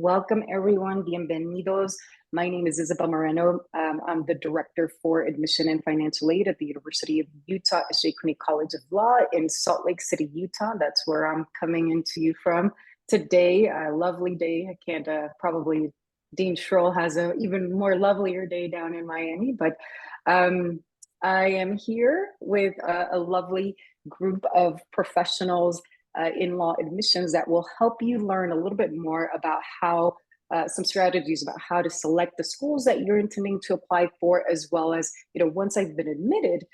Welcome, everyone. Bienvenidos. My name is Isabel Moreno. I'm the Director for Admission and Financial Aid at the University of Utah at Cooney College of Law in Salt Lake City, Utah. That's where I'm coming into you from today. A lovely day. I can't probably, Dean Schroll has an even more lovelier day down in Miami, but I am here with a lovely group of professionals in law admissions that will help you learn a little bit more about how some strategies about how to select the schools that you're intending to apply for, as well as, once I've been admitted,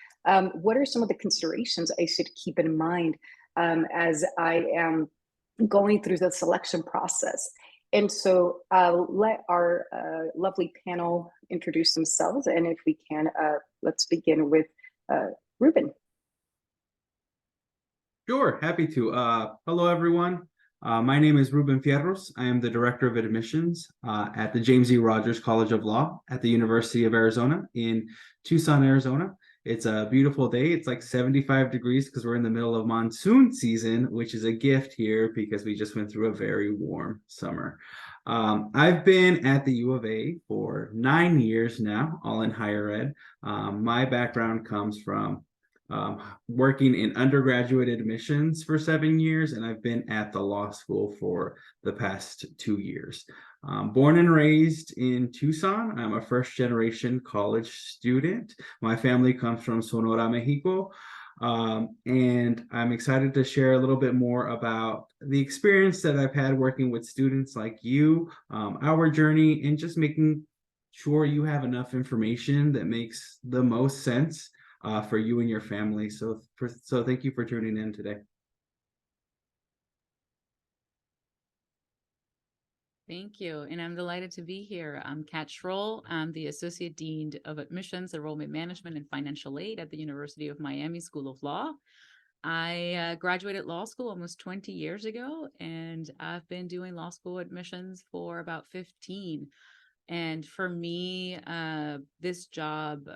what are some of the considerations I should keep in mind as I am going through the selection process. And so let our lovely panel introduce themselves. And if we can, let's begin with Ruben. Sure, happy to. Hello, everyone. My name is Ruben Fierros. I am the Director of Admissions at the James E. Rogers College of Law at the University of Arizona in Tucson, Arizona. It's a beautiful day. It's like 75 degrees because we're in the middle of monsoon season, which is a gift here because we just went through a very warm summer. I've been at the U of A for 9 years now, all in higher ed. My background comes from working in undergraduate admissions for 7 years, and I've been at the law school for the past 2 years. Born and raised in Tucson, I'm a first-generation college student. My family comes from Sonora, Mexico, and I'm excited to share a little bit more about the experience that I've had working with students like you, our journey, and just making sure you have enough information that makes the most sense for you and your family. So thank you for tuning in today. Thank you. And I'm delighted to be here. I'm Kat Schroll. I'm the Associate Dean of Admissions, Enrollment Management, and Financial Aid at the University of Miami School of Law. I graduated law school almost 20 years ago, and I've been doing law school admissions for about 15. And for me, this job,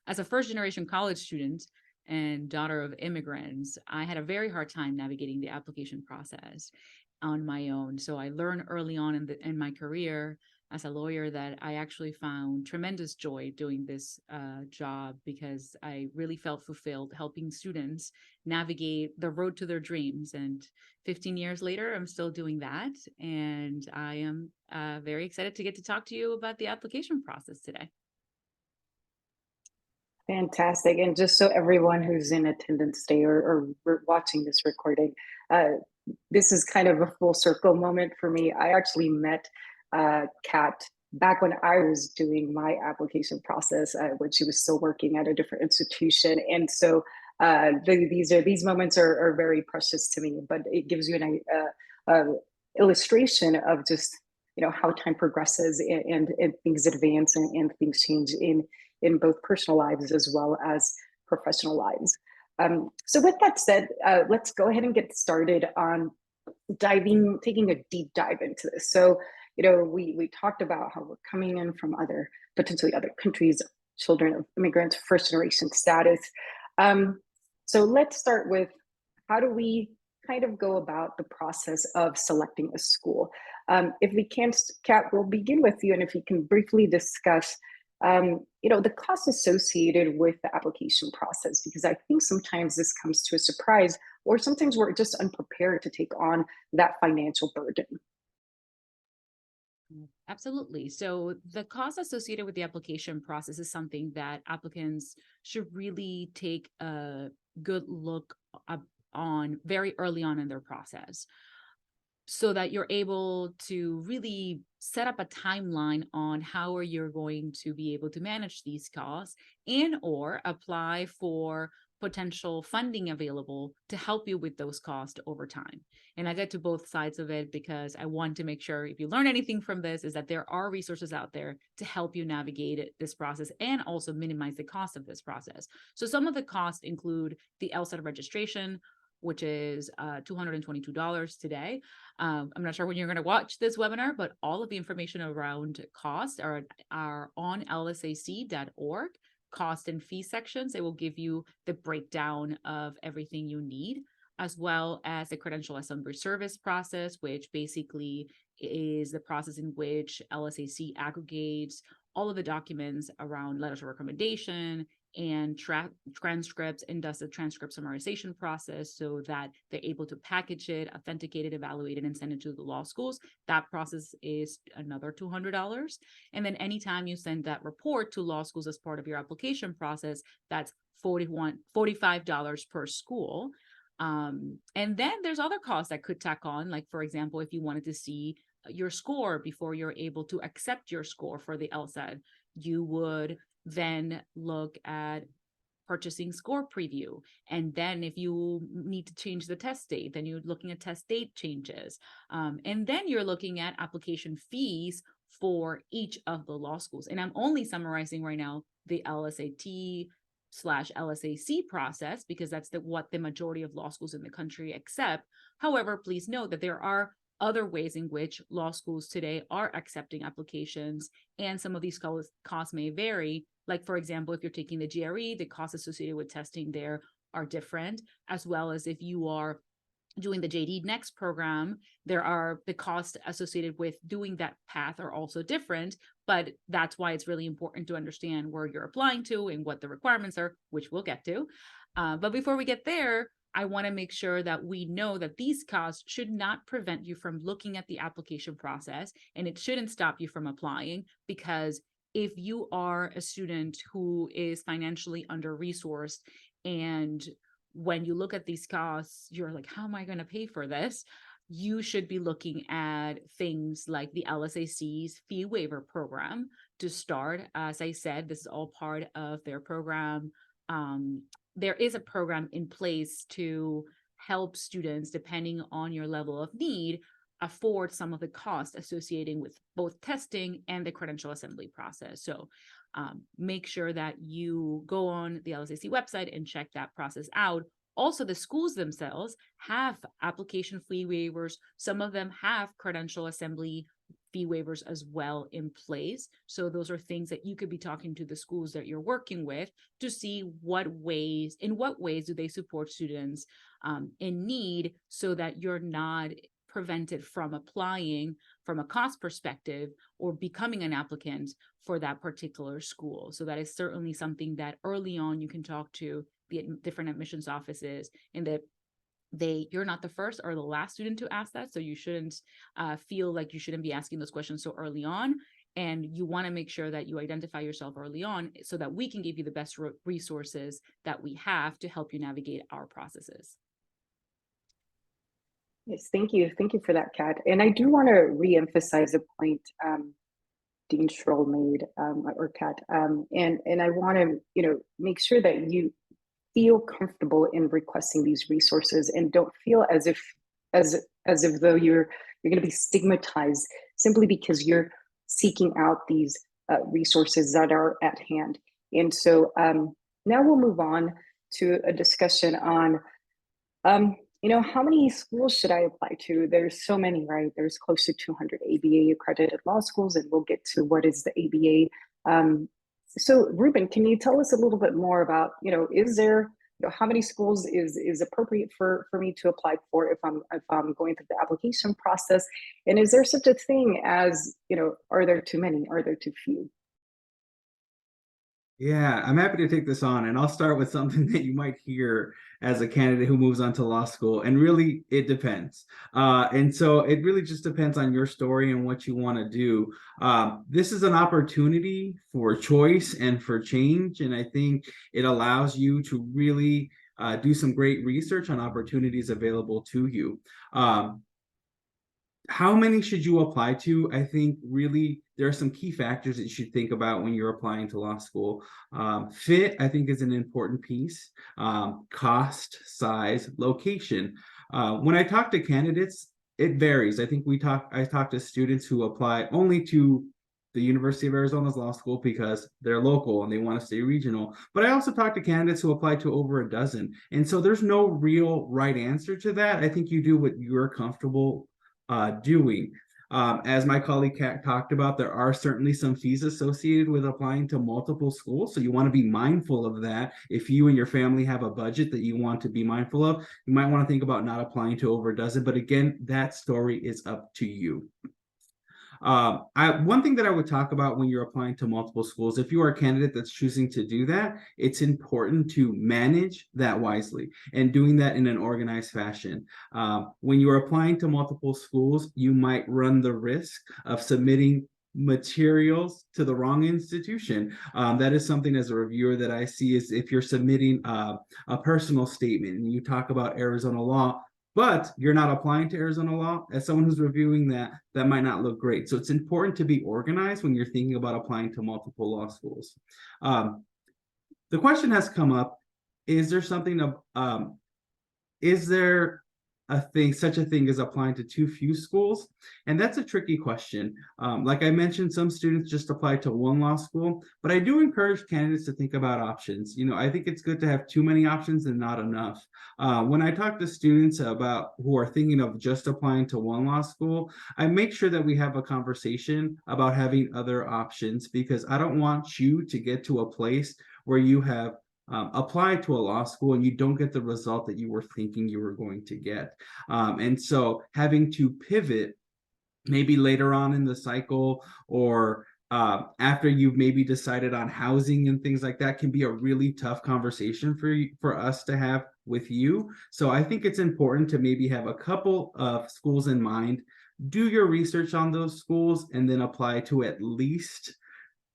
as a first generation college student and daughter of immigrants, I had a very hard time navigating the application process on my own. So I learned early on in my career as a lawyer that I actually found tremendous joy doing this job because I really felt fulfilled helping students navigate the road to their dreams. And 15 years later, I'm still doing that. And I am very excited to get to talk to you about the application process today. Fantastic. And just so everyone who's in attendance today or watching this recording, this is kind of a full circle moment for me. I actually met Kat back when I was doing my application process when she was still working at a different institution. And so these moments are very precious to me, but it gives you an illustration of just, how time progresses and things advance and things change in both personal lives as well as professional lives. So with that said, let's go ahead and get started on taking a deep dive into this. So, we talked about how we're coming in from potentially other countries, children of immigrants, first generation status. So let's start with, how do we kind of go about the process of selecting a school? If we can, Kat, we'll begin with you, and if you can briefly discuss the cost associated with the application process, because I think sometimes this comes to a surprise, or sometimes we're just unprepared to take on that financial burden. Absolutely. So the cost associated with the application process is something that applicants should really take a good look on very early on in their process, so that you're able to really set up a timeline on how are you going to be able to manage these costs and or apply for potential funding available to help you with those costs over time. And I get to both sides of it because I want to make sure, if you learn anything from this, is that there are resources out there to help you navigate this process and also minimize the cost of this process. So some of the costs include the LSAT registration, which is $222 today. I'm not sure when you're going to watch this webinar, but all of the information around cost are on lsac.org, cost and fee sections. It will give you the breakdown of everything you need, as well as the credential assembly service process, which basically is the process in which LSAC aggregates all of the documents around letters of recommendation and transcripts, and does the transcript summarization process so that they're able to package it, authenticate it, evaluate it, and send it to the law schools. That process is another $200. And then anytime you send that report to law schools as part of your application process, that's $45 per school. And then there's other costs that could tack on, like, for example, if you wanted to see your score before you're able to accept your score for the LSAT, you would then look at purchasing score preview. And then if you need to change the test date, then you're looking at test date changes. And then you're looking at application fees for each of the law schools. And I'm only summarizing right now the LSAT/LSAC process, because that's what the majority of law schools in the country accept. However, please note that there are other ways in which law schools today are accepting applications, and some of these costs may vary. Like, for example, if you're taking the GRE, the costs associated with testing there are different, as well as if you are doing the JD Next program, the costs associated with doing that path are also different, but that's why it's really important to understand where you're applying to and what the requirements are, which we'll get to. But before we get there, I want to make sure that we know that these costs should not prevent you from looking at the application process, and it shouldn't stop you from applying, because if you are a student who is financially under-resourced, and when you look at these costs, you're like, how am I going to pay for this? You should be looking at things like the LSAC's fee waiver program to start. As I said, this is all part of their program. There is a program in place to help students, depending on your level of need, afford some of the costs associated with both testing and the credential assembly process. So make sure that you go on the LSAC website and check that process out. Also, the schools themselves have application fee waivers. Some of them have credential assembly fee waivers as well in place. So those are things that you could be talking to the schools that you're working with to see in what ways do they support students in need, so that you're not prevented from applying from a cost perspective or becoming an applicant for that particular school. So that is certainly something that early on you can talk to the different admissions offices, and that you're not the first or the last student to ask that. So you shouldn't feel like you shouldn't be asking those questions so early on. And you want to make sure that you identify yourself early on so that we can give you the best resources that we have to help you navigate our processes. Yes, thank you. Thank you for that, Kat. And I do want to reemphasize a point Dean Schroll made, or Kat, and I want to, make sure that you feel comfortable in requesting these resources, and don't feel as if though you're going to be stigmatized simply because you're seeking out these resources that are at hand. And so now we'll move on to a discussion on how many schools should I apply to? There's so many, right? There's close to 200 ABA accredited law schools, and we'll get to what is the ABA. So Ruben, can you tell us a little bit more about, is there, how many schools is appropriate for me to apply for if I'm going through the application process? And is there such a thing as, are there too many? Are there too few? Yeah, I'm happy to take this on, and I'll start with something that you might hear as a candidate who moves on to law school, and really it depends. And so it really just depends on your story and what you want to do. This is an opportunity for choice and for change, and I think it allows you to really do some great research on opportunities available to you. How many should you apply to? I think really there are some key factors that you should think about when you're applying to law school. Fit, I think, is an important piece. Cost, size, location. When I talk to candidates, it varies. I think I talk to students who apply only to the University of Arizona's law school because they're local and they want to stay regional. But I also talk to candidates who apply to over a dozen. And so there's no real right answer to that. I think you do what you're comfortable doing. As my colleague Kat talked about, there are certainly some fees associated with applying to multiple schools. So you want to be mindful of that. If you and your family have a budget that you want to be mindful of, you might want to think about not applying to over a dozen. But again, that story is up to you. One thing that I would talk about when you're applying to multiple schools, if you are a candidate that's choosing to do that, it's important to manage that wisely and doing that in an organized fashion. When you are applying to multiple schools, you might run the risk of submitting materials to the wrong institution. That is something as a reviewer that I see is if you're submitting a personal statement and you talk about Arizona law, but you're not applying to Arizona law, as someone who's reviewing that, that might not look great. So it's important to be organized when you're thinking about applying to multiple law schools. The question has come up, is there something of, is there such a thing as applying to too few schools? And that's a tricky question. Like I mentioned, some students just apply to one law school, but I do encourage candidates to think about options. I think it's good to have too many options and not enough. When I talk to students about who are thinking of just applying to one law school, I make sure that we have a conversation about having other options, because I don't want you to get to a place where you have apply to a law school and you don't get the result that you were thinking you were going to get. And so having to pivot maybe later on in the cycle, or after you've maybe decided on housing and things like that, can be a really tough conversation for us to have with you. So I think it's important to maybe have a couple of schools in mind, do your research on those schools, and then apply to at least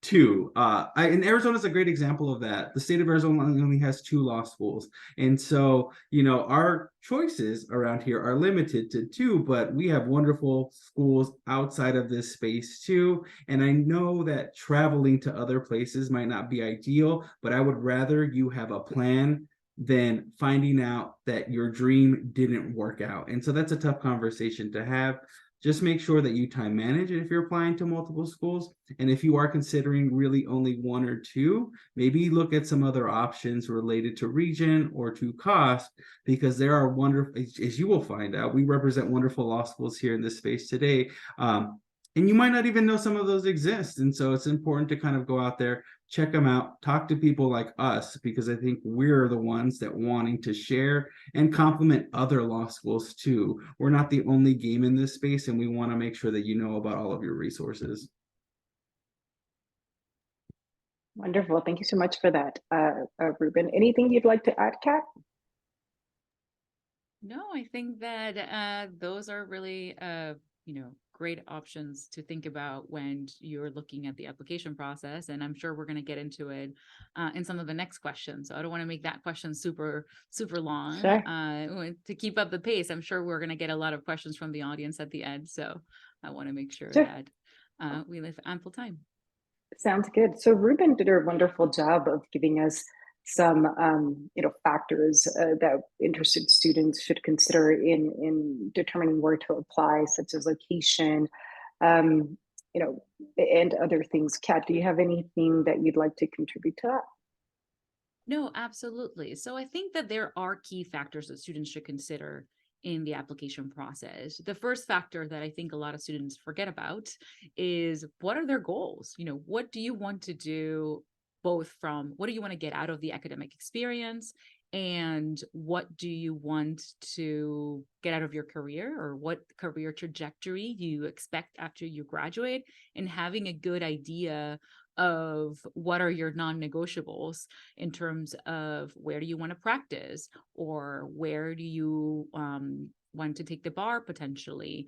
two. And Arizona is a great example of that. The state of Arizona only has two law schools. And so, our choices around here are limited to two, but we have wonderful schools outside of this space too. And I know that traveling to other places might not be ideal, but I would rather you have a plan than finding out that your dream didn't work out. And so that's a tough conversation to have. Just make sure that you time manage it if you're applying to multiple schools. And if you are considering really only one or two, maybe look at some other options related to region or to cost, because there are wonderful, as you will find out, we represent wonderful law schools here in this space today. And you might not even know some of those exist. And so it's important to kind of go out there, check them out, talk to people like us, because I think we're the ones that wanting to share and complement other law schools too. We're not the only game in this space, and we want to make sure that you know about all of your resources. Wonderful. Thank you so much for that, Ruben. Anything you'd like to add, Kat? No, I think that those are really great options to think about when you're looking at the application process. And I'm sure we're going to get into it in some of the next questions. So I don't want to make that question super long. Sure. To keep up the pace, I'm sure we're going to get a lot of questions from the audience at the end. So I want to make sure that we leave ample time. Sounds good. So Ruben did a wonderful job of giving us some factors that interested students should consider in determining where to apply, such as location, and other things. Kat, do you have anything that you'd like to contribute to that? No, absolutely. So I think that there are key factors that students should consider in the application process. The first factor that I think a lot of students forget about is, what are their goals? What do you want to do, both from what do you want to get out of the academic experience, and what do you want to get out of your career, or what career trajectory you expect after you graduate, and having a good idea of what are your non-negotiables in terms of where do you want to practice, or where do you want to take the bar potentially,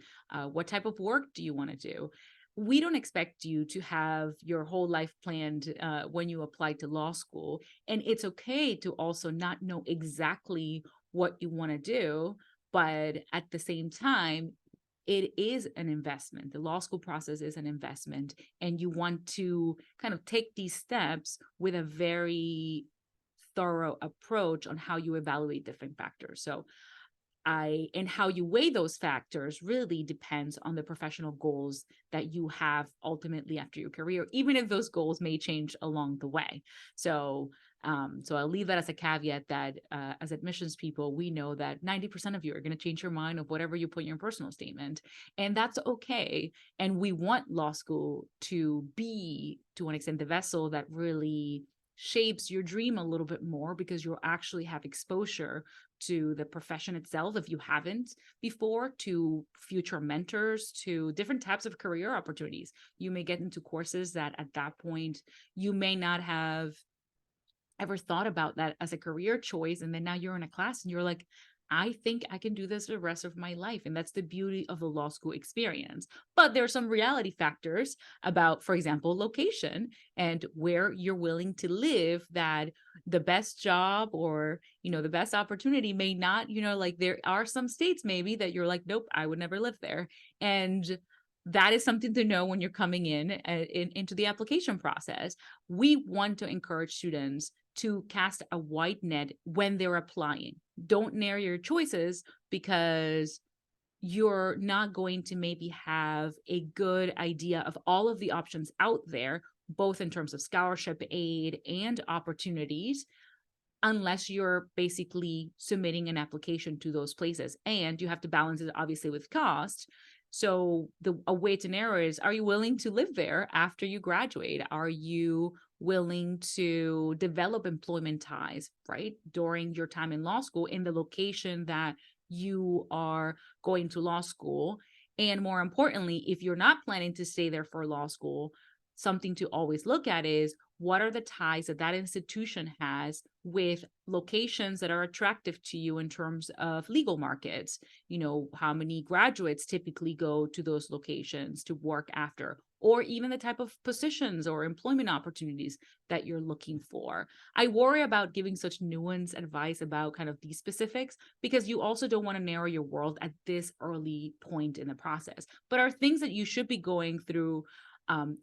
what type of work do you want to do. We don't expect you to have your whole life planned when you apply to law school. And it's okay to also not know exactly what you want to do. But at the same time, it is an investment. The law school process is an investment. And you want to kind of take these steps with a very thorough approach on how you evaluate different factors. So and how you weigh those factors really depends on the professional goals that you have ultimately after your career, even if those goals may change along the way. So I'll leave that as a caveat that as admissions people, we know that 90% of you are going to change your mind of whatever you put in your personal statement. And that's okay. And we want law school to be, to an extent, the vessel that really shapes your dream a little bit more because you'll actually have exposure to the profession itself if you haven't before, to future mentors, to different types of career opportunities. You may get into courses that at that point you may not have ever thought about that as a career choice. And then now you're in a class and you're like, I think I can do this the rest of my life. And that's the beauty of the law school experience. But there are some reality factors about, for example, location and where you're willing to live, that the best job or, the best opportunity may not, like there are some states maybe that you're like, nope, I would never live there. And that is something to know when you're coming into the application process. We want to encourage students to cast a wide net when they're applying. Don't narrow your choices because you're not going to maybe have a good idea of all of the options out there, both in terms of scholarship aid and opportunities, unless you're basically submitting an application to those places. And you have to balance it obviously with cost. So a way to narrow is, are you willing to live there after you graduate? Are you willing to develop employment ties, right, during your time in law school in the location that you are going to law school? And more importantly, if you're not planning to stay there for law school, something to always look at is, what are the ties that that institution has with locations that are attractive to you in terms of legal markets? How many graduates typically go to those locations to work after, or even the type of positions or employment opportunities that you're looking for. I worry about giving such nuanced advice about kind of these specifics because you also don't want to narrow your world at this early point in the process, but are things that you should be going through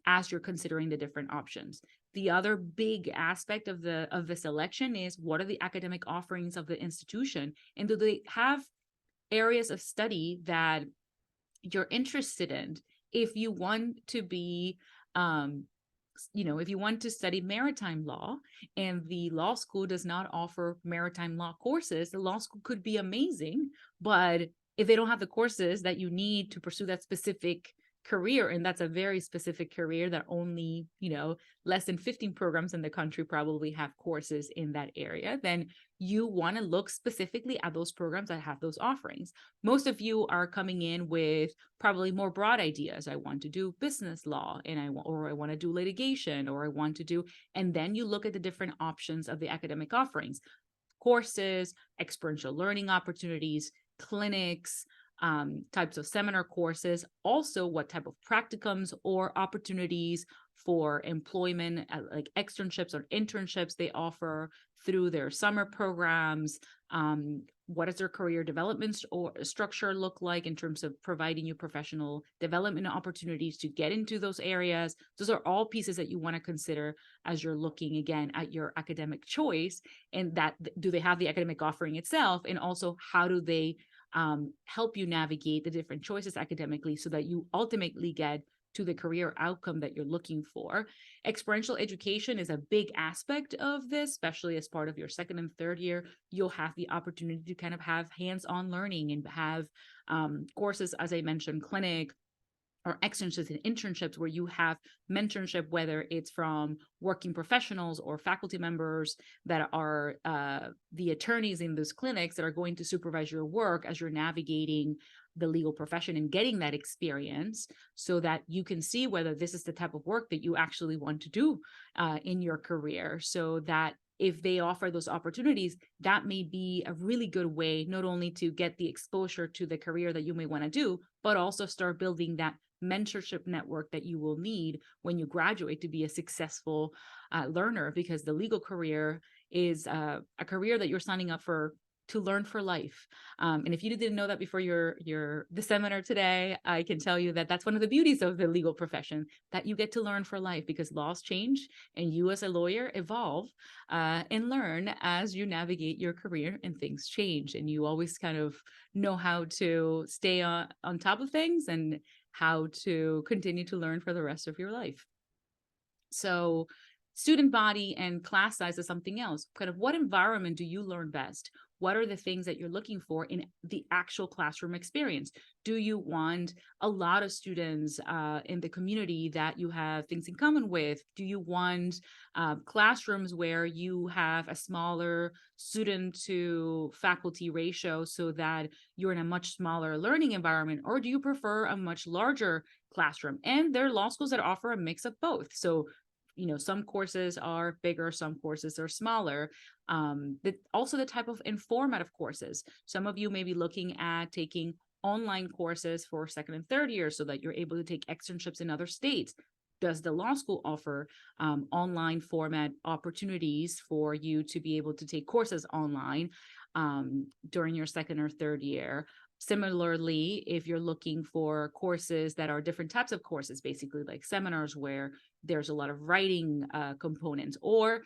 as you're considering the different options. The other big aspect of the selection is, what are the academic offerings of the institution, and do they have areas of study that you're interested in? If you want to be if you want to study maritime law and the law school does not offer maritime law courses, the law school could be amazing, but if they don't have the courses that you need to pursue that specific career, and that's a very specific career that only, less than 15 programs in the country probably have courses in that area, then you want to look specifically at those programs that have those offerings. Most of you are coming in with probably more broad ideas. I want to do business law, and I want to do litigation, or I want to do, and then you look at the different options of the academic offerings: courses, experiential learning opportunities, clinics, types of seminar courses, also what type of practicums or opportunities for employment, like externships or internships they offer through their summer programs. What does their career development or structure look like in terms of providing you professional development opportunities to get into those areas? Those are all pieces that you want to consider as you're looking again at your academic choice, and that do they have the academic offering itself, and also how do they help you navigate the different choices academically so that you ultimately get to the career outcome that you're looking for. Experiential education is a big aspect of this, especially as part of your second and third year. You'll have the opportunity to kind of have hands-on learning and have courses, as I mentioned, clinic, or externships and internships where you have mentorship, whether it's from working professionals or faculty members that are the attorneys in those clinics that are going to supervise your work as you're navigating the legal profession and getting that experience, so that you can see whether this is the type of work that you actually want to do in your career. So that if they offer those opportunities, that may be a really good way not only to get the exposure to the career that you may want to do, but also start building that mentorship network that you will need when you graduate to be a successful learner, because the legal career is a career that you're signing up for to learn for life. And if you didn't know that before the seminar today, I can tell you that that's one of the beauties of the legal profession, that you get to learn for life, because laws change and you as a lawyer evolve and learn as you navigate your career, and things change, and you always kind of know how to stay on top of things and how to continue to learn for the rest of your life. So student body and class size is something else. Kind of what environment do you learn best? what are the things that you're looking for in the actual classroom experience? Do you want a lot of students in the community that you have things in common with? Do you want classrooms where you have a smaller student to faculty ratio so that you're in a much smaller learning environment? Or do you prefer a much larger classroom? And there are law schools that offer a mix of both. So, some courses are bigger, some courses are smaller. Also the type of informative courses. Some of you may be looking at taking online courses for second and third year so that you're able to take externships in other states. Does the law school offer online format opportunities for you to be able to take courses online during your second or third year? Similarly, if you're looking for courses that are different types of courses, basically like seminars where there's a lot of writing components, or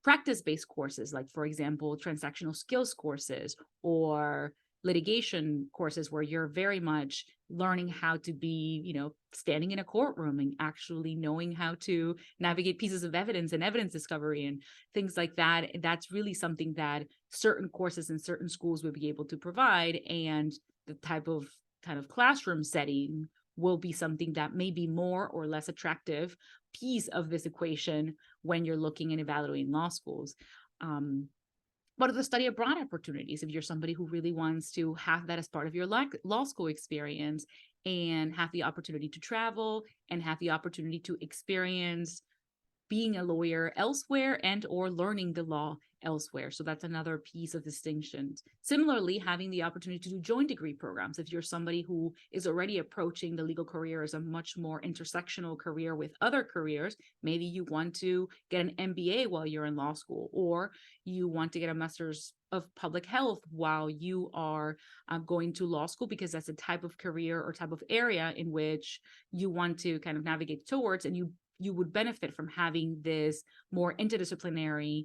practice-based courses, like, for example, transactional skills courses or litigation courses where you're very much learning how to be, standing in a courtroom and actually knowing how to navigate pieces of evidence and evidence discovery and things like that. That's really something that certain courses in certain schools will be able to provide. And the type of kind of classroom setting will be something that may be more or less attractive piece of this equation when you're looking and evaluating law schools. What are the study abroad opportunities if you're somebody who really wants to have that as part of your law school experience and have the opportunity to travel and have the opportunity to experience being a lawyer elsewhere and or learning the law elsewhere. So that's another piece of distinction. Similarly, having the opportunity to do joint degree programs. If you're somebody who is already approaching the legal career as a much more intersectional career with other careers, maybe you want to get an MBA while you're in law school, or you want to get a master's of public health while you are going to law school, because that's a type of career or type of area in which you want to kind of navigate towards, and you would benefit from having this more interdisciplinary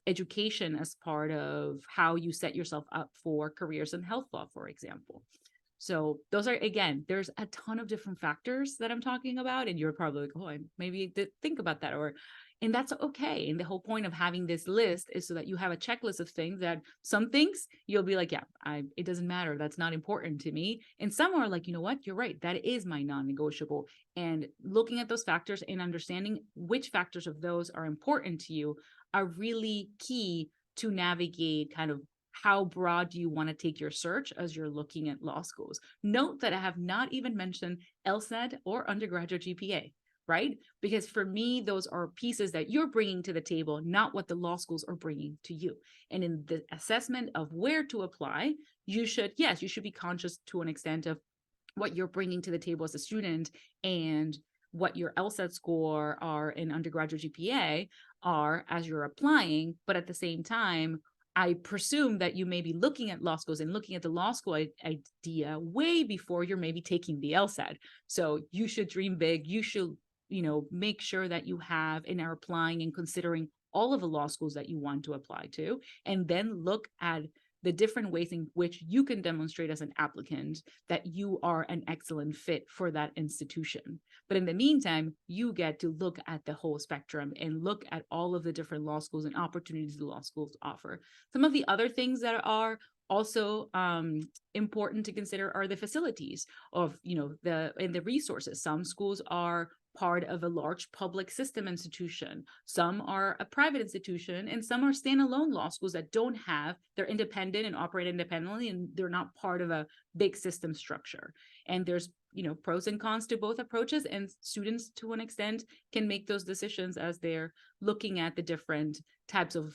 education as part of how you set yourself up for careers in health law, for example. So those are, again, there's a ton of different factors that I'm talking about, and you're probably like, oh, I maybe did think about that, and that's okay. And the whole point of having this list is so that you have a checklist of things that some things you'll be like, yeah, it doesn't matter. That's not important to me. And some are like, you know what, you're right. That is my non-negotiable. And looking at those factors and understanding which factors of those are important to you are really key to navigate kind of how broad do you want to take your search as you're looking at law schools. Note that I have not even mentioned LSAT or undergraduate GPA, right? Because for me, those are pieces that you're bringing to the table, not what the law schools are bringing to you. And in the assessment of where to apply, you should be conscious to an extent of what you're bringing to the table as a student and what your LSAT score are in undergraduate GPA are as you're applying. But at the same time, I presume that you may be looking at law schools and looking at the law school idea way before you're maybe taking the LSAT. So you should dream big. You should, make sure that you have and are applying and considering all of the law schools that you want to apply to, and then look at the different ways in which you can demonstrate as an applicant that you are an excellent fit for that institution. But in the meantime, you get to look at the whole spectrum and look at all of the different law schools and opportunities the law schools offer. Some of the other things that are also important to consider are the facilities of, the resources. Some schools are part of a large public system institution. Some are a private institution, and some are standalone law schools that they're independent and operate independently, and they're not part of a big system structure. And there's, pros and cons to both approaches, and students to an extent can make those decisions as they're looking at the different types of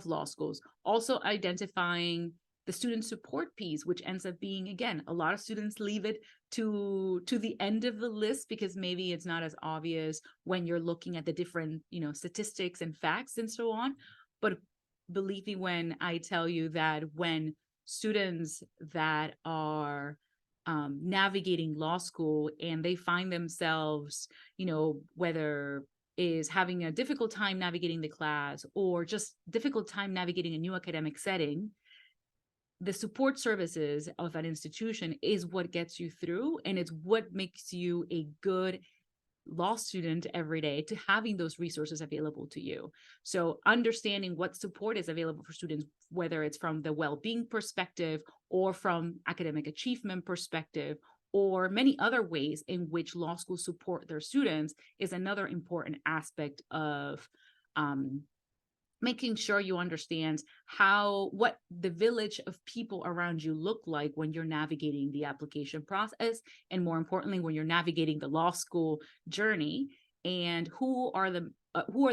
law schools. Also identifying the student support piece, which ends up being, again, a lot of students leave it to the end of the list because maybe it's not as obvious when you're looking at the different, statistics and facts and so on. But believe me when I tell you that when students that are navigating law school and they find themselves, whether is having a difficult time navigating the class or just difficult time navigating a new academic setting, the support services of an institution is what gets you through, and it's what makes you a good law student every day to having those resources available to you. So understanding what support is available for students, whether it's from the well-being perspective or from academic achievement perspective, or many other ways in which law schools support their students, is another important aspect of making sure you understand what the village of people around you look like when you're navigating the application process, and more importantly, when you're navigating the law school journey, and who are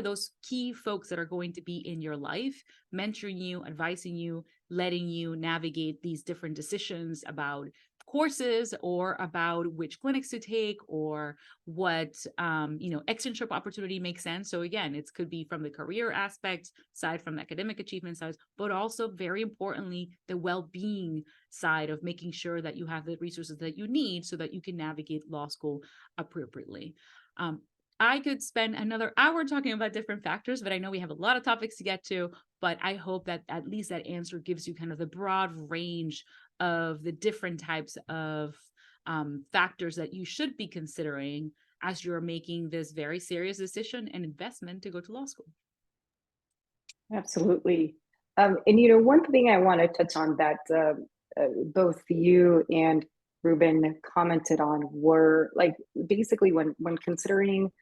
those key folks that are going to be in your life, mentoring you, advising you, letting you navigate these different decisions about courses or about which clinics to take or what externship opportunity makes sense. So again, it could be from the career aspect side, from the academic achievement side, but also very importantly the well-being side of making sure that you have the resources that you need so that you can navigate law school appropriately. I could spend another hour talking about different factors, but I know we have a lot of topics to get to, but I hope that at least that answer gives you kind of the broad range of the different types of factors that you should be considering as you're making this very serious decision and investment to go to law school. Absolutely. And one thing I want to touch on that both you and Ruben commented on were like basically when considering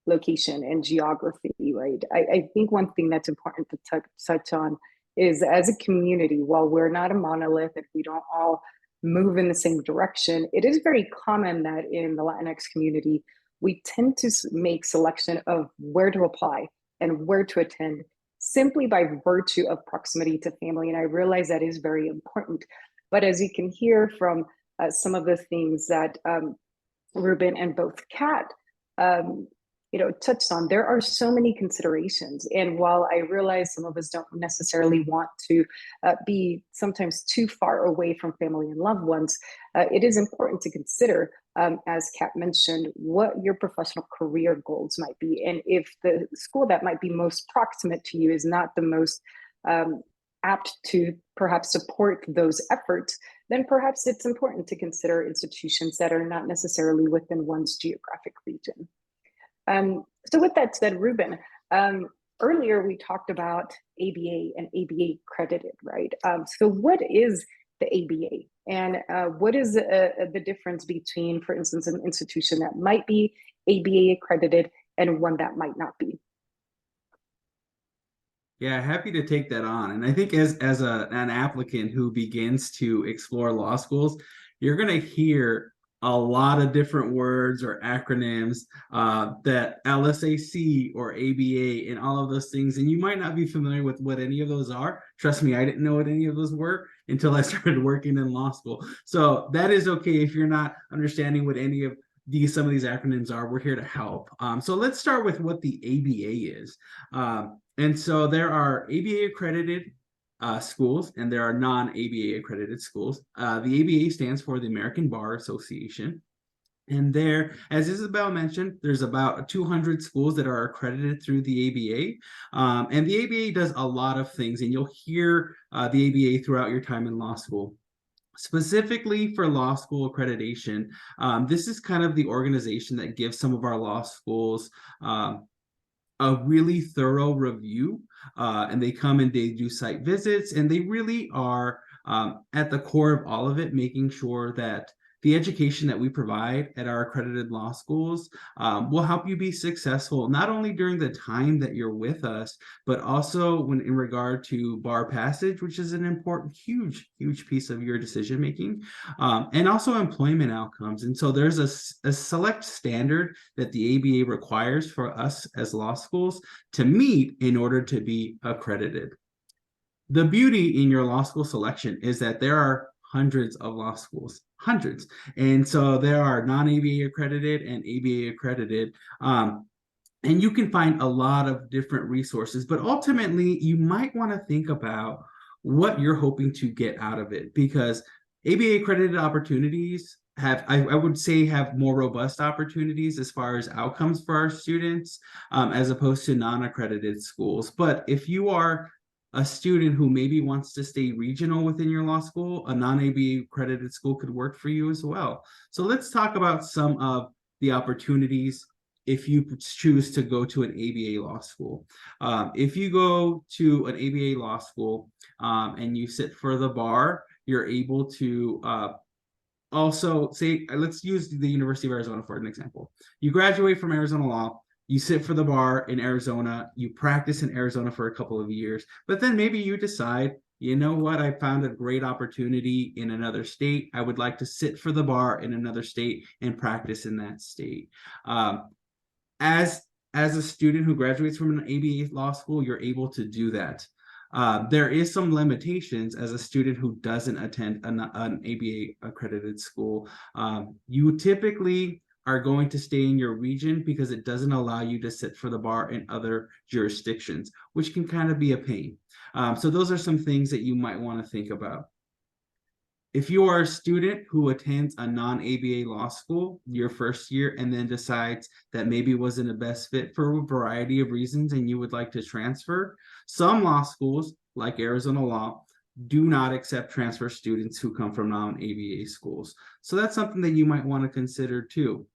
location and geography, right? I think one thing that's important to touch on is, as a community, while we're not a monolith, if we don't all move in the same direction, it is very common that in the Latinx community, we tend to make selection of where to apply and where to attend simply by virtue of proximity to family. And I realize that is very important. But as you can hear from some of the things that Ruben and both Kat touched on, there are so many considerations. And while I realize some of us don't necessarily want to be sometimes too far away from family and loved ones, it is important to consider, as Kat mentioned, what your professional career goals might be. And if the school that might be most proximate to you is not the most apt to perhaps support those efforts, then perhaps it's important to consider institutions that are not necessarily within one's geographic region. So with that said, Ruben, earlier we talked about ABA and ABA accredited, right? So what is the ABA, and what is the difference between, for instance, an institution that might be ABA accredited and one that might not be? Yeah, happy to take that on. And I think as an applicant who begins to explore law schools, you're going to hear a lot of different words or acronyms that LSAC or ABA and all of those things. And you might not be familiar with what any of those are. Trust me, I didn't know what any of those were until I started working in law school. So that is okay if you're not understanding what any of some of these acronyms are. We're here to help. So let's start with what the ABA is. And so there are ABA accredited schools, and there are non-ABA accredited schools. The ABA stands for the American Bar Association. And there, as Isabel mentioned, there's about 200 schools that are accredited through the ABA. And the ABA does a lot of things, and you'll hear the ABA throughout your time in law school. Specifically for law school accreditation, this is kind of the organization that gives some of our law schools a really thorough review, and they come and they do site visits, and they really are at the core of all of it, making sure that the education that we provide at our accredited law schools will help you be successful, not only during the time that you're with us, but also when in regard to bar passage, which is an important, huge piece of your decision making, and also employment outcomes. And so there's a select standard that the ABA requires for us as law schools to meet in order to be accredited. The beauty in your law school selection is that there are hundreds of law schools, hundreds. And so there are non-ABA accredited and ABA accredited. And you can find a lot of different resources, but ultimately you might want to think about what you're hoping to get out of it, because ABA accredited opportunities I would say have more robust opportunities as far as outcomes for our students, as opposed to non-accredited schools. But if you are a student who maybe wants to stay regional within your law school, a non-ABA accredited school could work for you as well. So let's talk about some of the opportunities if you choose to go to an ABA law school. If you go to an ABA law school and you sit for the bar, you're able to also say, let's use the University of Arizona for an example. You graduate from Arizona Law, you sit for the bar in Arizona, you practice in Arizona for a couple of years, but then maybe you decide, you know what, I found a great opportunity in another state. I would like to sit for the bar in another state and practice in that state. As a student who graduates from an ABA law school, you're able to do that. There is some limitations as a student who doesn't attend an ABA accredited school. You typically are going to stay in your region because it doesn't allow you to sit for the bar in other jurisdictions, which can kind of be a pain. So those are some things that you might want to think about. If you are a student who attends a non-ABA law school your first year and then decides that maybe wasn't the best fit for a variety of reasons and you would like to transfer, some law schools, like Arizona Law, do not accept transfer students who come from non-ABA schools. So that's something that you might want to consider too.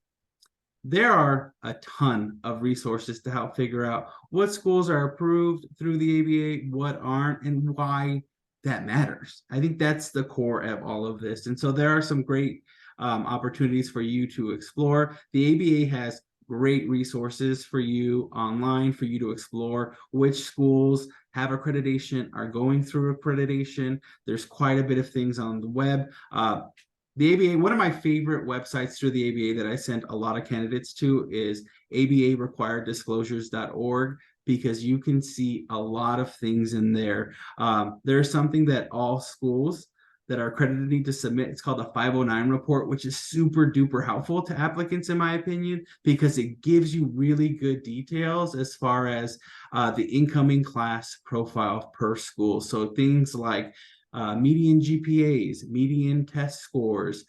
There are a ton of resources to help figure out what schools are approved through the ABA, what aren't, and why that matters. I think that's the core of all of this. And so there are some great opportunities for you to explore. The ABA has great resources for you online for you to explore which schools have accreditation, are going through accreditation. There's quite a bit of things on the web. The ABA, one of my favorite websites through the ABA that I sent a lot of candidates to is abarequireddisclosures.org, because you can see a lot of things in there. There's something that all schools that are accredited need to submit. It's called a 509 report, which is super duper helpful to applicants, in my opinion, because it gives you really good details as far as the incoming class profile per school. So things like median GPAs, median test scores,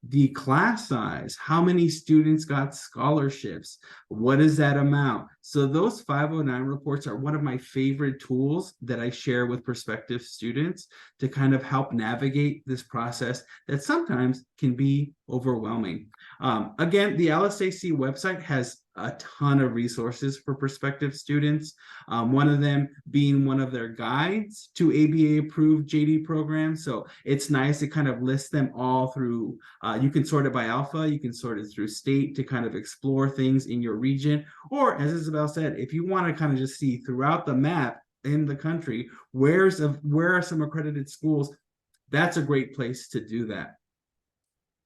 the class size, how many students got scholarships, what is that amount? So those 509 reports are one of my favorite tools that I share with prospective students to kind of help navigate this process that sometimes can be overwhelming. Again, the LSAC website has a ton of resources for prospective students. One of them being one of their guides to ABA approved JD programs. So it's nice to kind of list them all through, you can sort it by alpha, you can sort it through state to kind of explore things in your region. Or as Isabel said, if you want to kind of just see throughout the map in the country, where are some accredited schools, that's a great place to do that.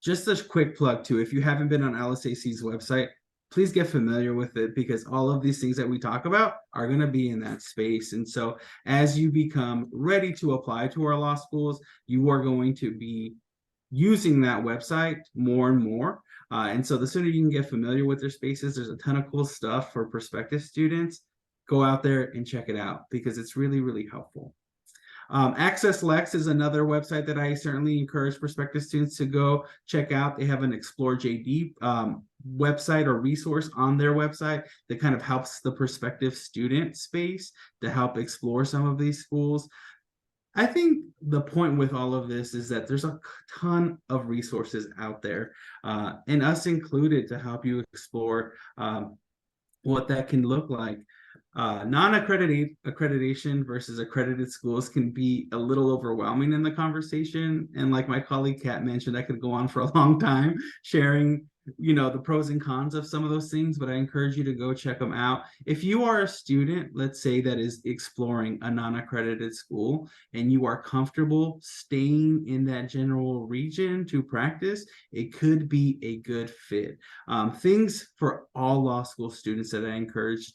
Just a quick plug too, if you haven't been on LSAC's website, please get familiar with it, because all of these things that we talk about are going to be in that space. And so as you become ready to apply to our law schools, you are going to be using that website more and more. And so the sooner you can get familiar with their spaces, there's a ton of cool stuff for prospective students. Go out there and check it out, because it's really, really helpful. Access Lex is another website that I certainly encourage prospective students to go check out. They have an Explore JD website or resource on their website that kind of helps the prospective student space to help explore some of these schools. I think the point with all of this is that there's a ton of resources out there, and us included, to help you explore what that can look like. Non-accreditation versus accredited schools can be a little overwhelming in the conversation. And like my colleague Kat mentioned, I could go on for a long time sharing, the pros and cons of some of those things, but I encourage you to go check them out. If you are a student, let's say, that is exploring a non-accredited school and you are comfortable staying in that general region to practice, it could be a good fit. Things for all law school students that I encourage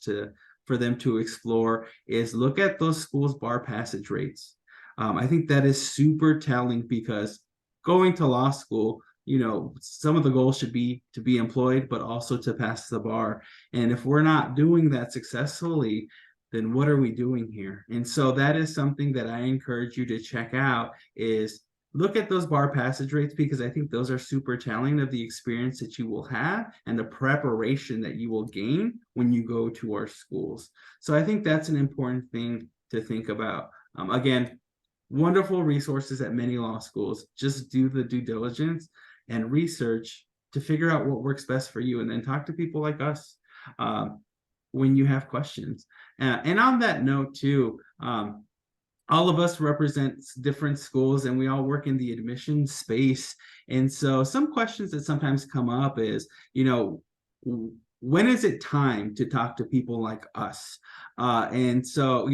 for them to explore is look at those schools' bar passage rates. I think that is super telling, because going to law school, some of the goals should be to be employed, but also to pass the bar. And if we're not doing that successfully, then what are we doing here? And so that is something that I encourage you to check out, is look at those bar passage rates, because I think those are super telling of the experience that you will have and the preparation that you will gain when you go to our schools. So I think that's an important thing to think about. Again, wonderful resources at many law schools. Just do the due diligence and research to figure out what works best for you, and then talk to people like us when you have questions. And on that note too, all of us represent different schools and we all work in the admissions space. And so some questions that sometimes come up is, when is it time to talk to people like us? And so,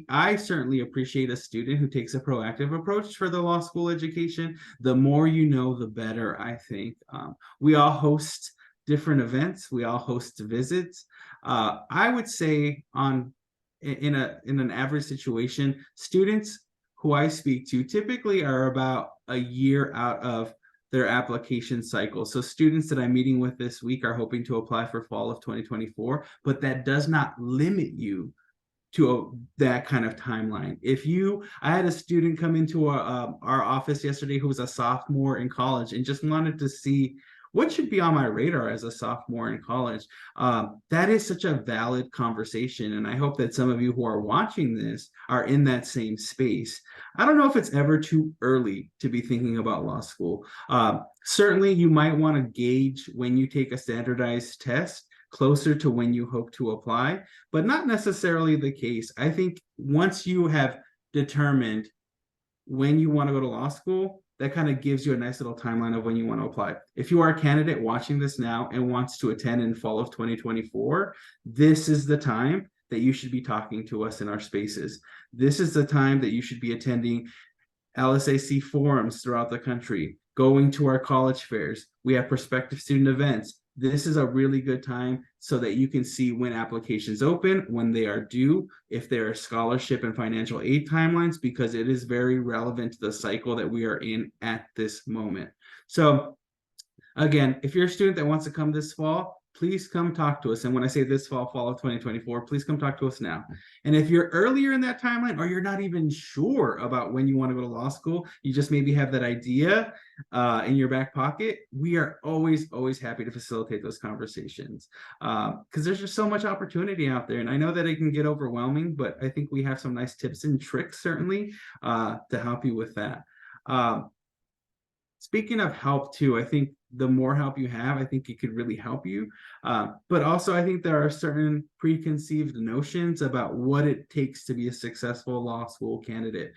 I certainly appreciate a student who takes a proactive approach for the law school education. The more you know, the better, I think. We all host different events. We all host visits. I would say in an average situation, students who I speak to typically are about a year out of their application cycle. So students that I'm meeting with this week are hoping to apply for fall of 2024, but that does not limit you to that kind of timeline. I had a student come into our office yesterday who was a sophomore in college and just wanted to see what should be on my radar as a sophomore in college. That is such a valid conversation. And I hope that some of you who are watching this are in that same space. I don't know if it's ever too early to be thinking about law school. Certainly, you might want to gauge when you take a standardized test closer to when you hope to apply, but not necessarily the case. I think once you have determined when you want to go to law school, that kind of gives you a nice little timeline of when you want to apply. If you are a candidate watching this now and wants to attend in fall of 2024, this is the time that you should be talking to us in our spaces. This is the time that you should be attending LSAC forums throughout the country, going to our college fairs. We have prospective student events. This is a really good time so that you can see when applications open, when they are due, if there are scholarship and financial aid timelines, because it is very relevant to the cycle that we are in at this moment. So again, if you're a student that wants to come this fall, please come talk to us. And when I say this fall of 2024, please come talk to us now. And if you're earlier in that timeline, or you're not even sure about when you want to go to law school, you just maybe have that idea in your back pocket, we are always happy to facilitate those conversations because there's just so much opportunity out there. And I know that it can get overwhelming, but I think we have some nice tips and tricks certainly to help you with that. Speaking of help too, I think the more help you have, I think it could really help you. But also I think there are certain preconceived notions about what it takes to be a successful law school candidate.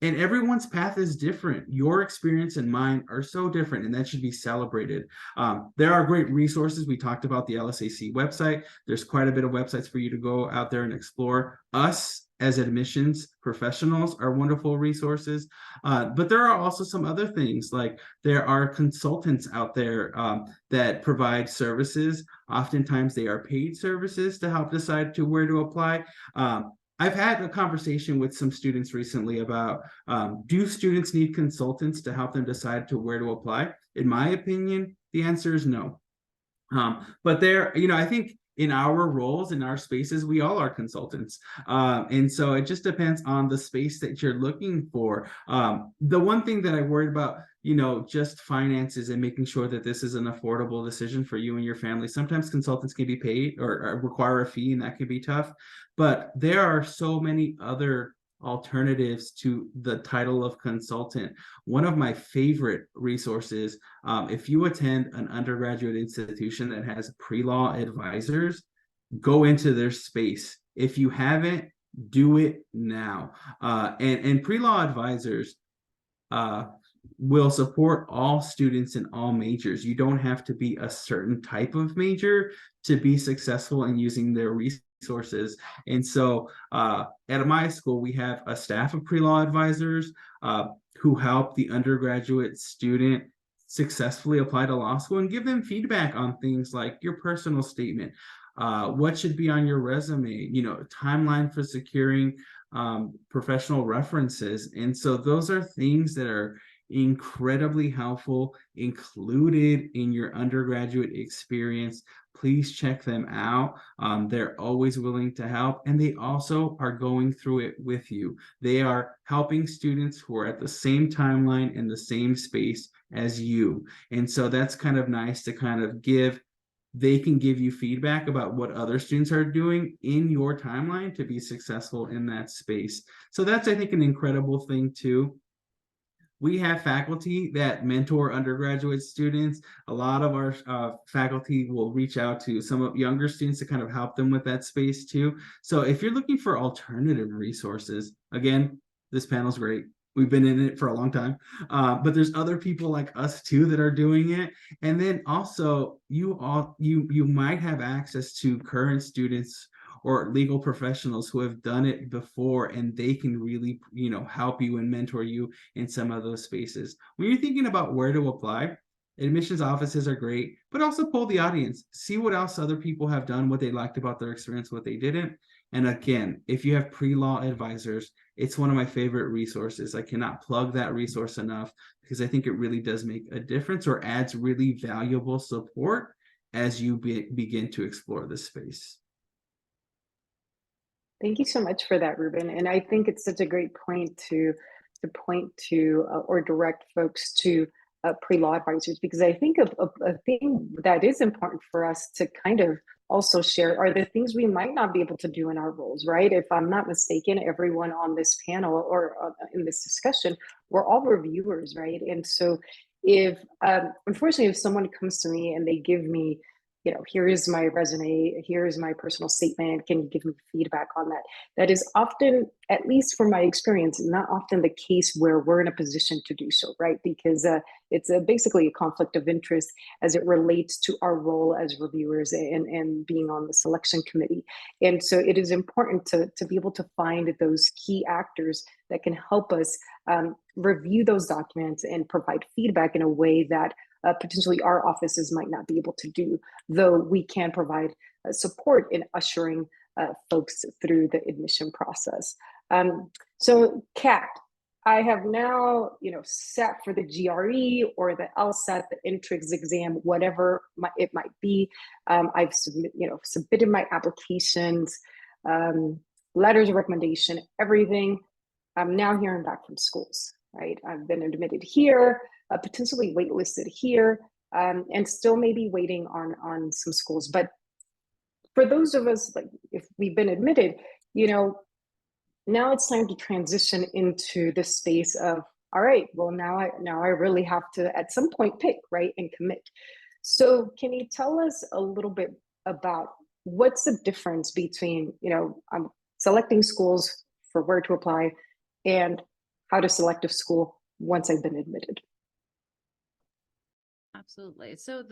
And everyone's path is different. Your experience and mine are so different, and that should be celebrated. There are great resources. We talked about the LSAC website. There's quite a bit of websites for you to go out there and explore. Us as admissions professionals are wonderful resources. But there are also some other things, like there are consultants out there that provide services. Oftentimes they are paid services to help decide to where to apply. I've had a conversation with some students recently about, do students need consultants to help them decide to where to apply? In my opinion, the answer is no. But there, I think in our roles, in our spaces, we all are consultants. And so it just depends on the space that you're looking for. The one thing that I worried about, just finances and making sure that this is an affordable decision for you and your family. Sometimes consultants can be paid or require a fee, and that can be tough. But there are so many other alternatives to the title of consultant. One of my favorite resources, if you attend an undergraduate institution that has pre-law advisors, go into their space. If you haven't, do it now. And pre-law advisors will support all students in all majors. You don't have to be a certain type of major to be successful in using their resources. And so at my school, we have a staff of pre-law advisors who help the undergraduate student successfully apply to law school and give them feedback on things like your personal statement, what should be on your resume, timeline for securing professional references. And so those are things that are incredibly helpful, included in your undergraduate experience. Please check them out. They're always willing to help, and they also are going through it with you. They are helping students who are at the same timeline in the same space as you. And so that's kind of nice to kind of they can give you feedback about what other students are doing in your timeline to be successful in that space. So that's, I think, an incredible thing too. we have faculty that mentor undergraduate students. A lot of our faculty will reach out to some of younger students to kind of help them with that space too. So if you're looking for alternative resources, again, this panel's great. We've been in it for a long time, but there's other people like us too that are doing it. And then also, you might have access to current students or legal professionals who have done it before, and they can really, help you and mentor you in some of those spaces. When you're thinking about where to apply, admissions offices are great, but also poll the audience, see what else other people have done, what they liked about their experience, what they didn't. And again, if you have pre-law advisors, it's one of my favorite resources. I cannot plug that resource enough because I think it really does make a difference or adds really valuable support as you begin to explore this space. Thank you so much for that, Ruben. And I think it's such a great point to point to or direct folks to pre-law advisors, because I think of a thing that is important for us to kind of also share are the things we might not be able to do in our roles, right? If I'm not mistaken, everyone on this panel or in this discussion, we're all reviewers, right? And so if unfortunately, if someone comes to me and they give me, here is my resume, here is my personal statement, can you give me feedback on that? That is often, at least from my experience, not often the case where we're in a position to do so, right? Because it's basically a conflict of interest as it relates to our role as reviewers and being on the selection committee. And so it is important to be able to find those key actors that can help us review those documents and provide feedback in a way that potentially our offices might not be able to do, though we can provide support in ushering folks through the admission process. So Kat, I have now, sat for the GRE or the LSAT, the entrance exam, whatever it might be. I've submitted my applications, letters of recommendation, everything. I'm now hearing back from schools, right? I've been admitted here, potentially waitlisted here, and still maybe waiting on some schools. But for those of us, like if we've been admitted, now it's time to transition into the space of, all right, well, now I really have to at some point pick, right, and commit. So can you tell us a little bit about what's the difference between, I'm selecting schools for where to apply and how to select a school once I've been admitted? Absolutely. So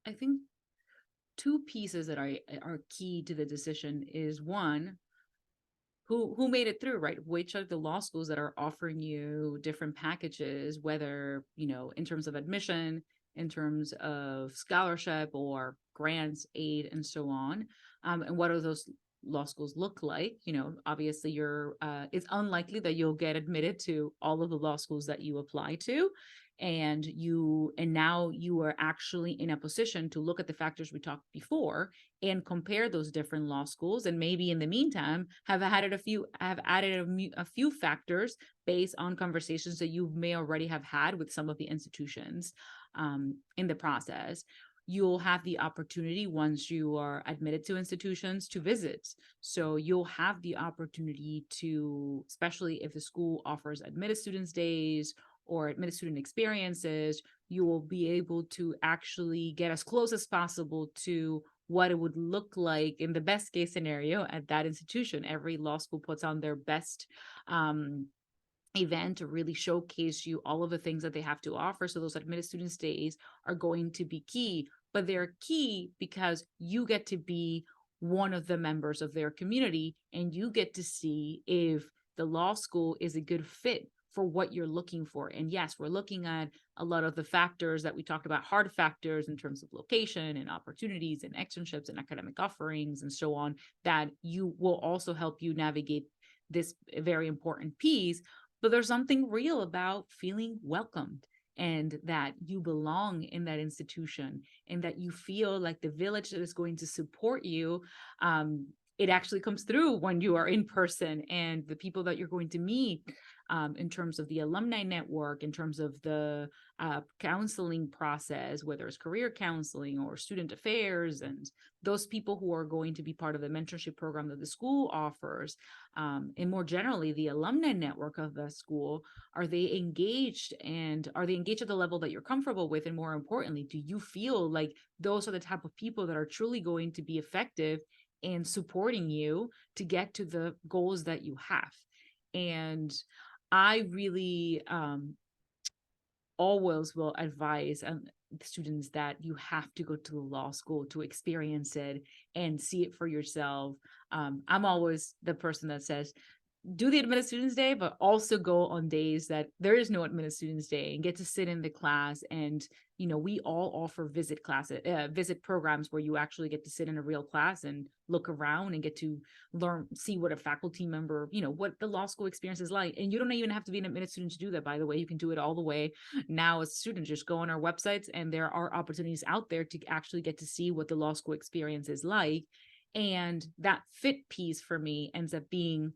I think two pieces that are key to the decision is one, who made it through, right? Which of the law schools that are offering you different packages, whether, in terms of admission, in terms of scholarship or grants, aid, and so on. And what do those law schools look like? Obviously it's unlikely that you'll get admitted to all of the law schools that you apply to. And now you are actually in a position to look at the factors we talked before and compare those different law schools, and maybe in the meantime have added a few factors based on conversations that you may already have had with some of the institutions in the process. You'll have the opportunity, once you are admitted to institutions, to visit. So you'll have the opportunity to, especially if the school offers admitted students days or admitted student experiences, you will be able to actually get as close as possible to what it would look like in the best case scenario at that institution. Every law school puts on their best event to really showcase you all of the things that they have to offer. So those admitted students days are going to be key, but they're key because you get to be one of the members of their community, and you get to see if the law school is a good fit for what you're looking for. And yes, we're looking at a lot of the factors that we talked about, hard factors in terms of location and opportunities and externships and academic offerings and so on, that you will also help you navigate this very important piece. But there's something real about feeling welcomed and that you belong in that institution and that you feel like the village that is going to support you. It actually comes through when you are in person, and the people that you're going to meet in terms of the alumni network, in terms of the counseling process, whether it's career counseling or student affairs, and those people who are going to be part of the mentorship program that the school offers, and more generally, the alumni network of the school, are they engaged, and are they engaged at the level that you're comfortable with? And more importantly, do you feel like those are the type of people that are truly going to be effective in supporting you to get to the goals that you have? And I really always will advise students that you have to go to law school to experience it and see it for yourself. I'm always the person that says, do the admitted students day, but also go on days that there is no admitted students day and get to sit in the class. And, you know, we all offer visit programs where you actually get to sit in a real class and look around and get to learn, see what a faculty member, you know, what the law school experience is like. And you don't even have to be an admitted student to do that, by the way. You can do it all the way now as students. Just go on our websites, and there are opportunities out there to actually get to see what the law school experience is like. And that fit piece for me ends up being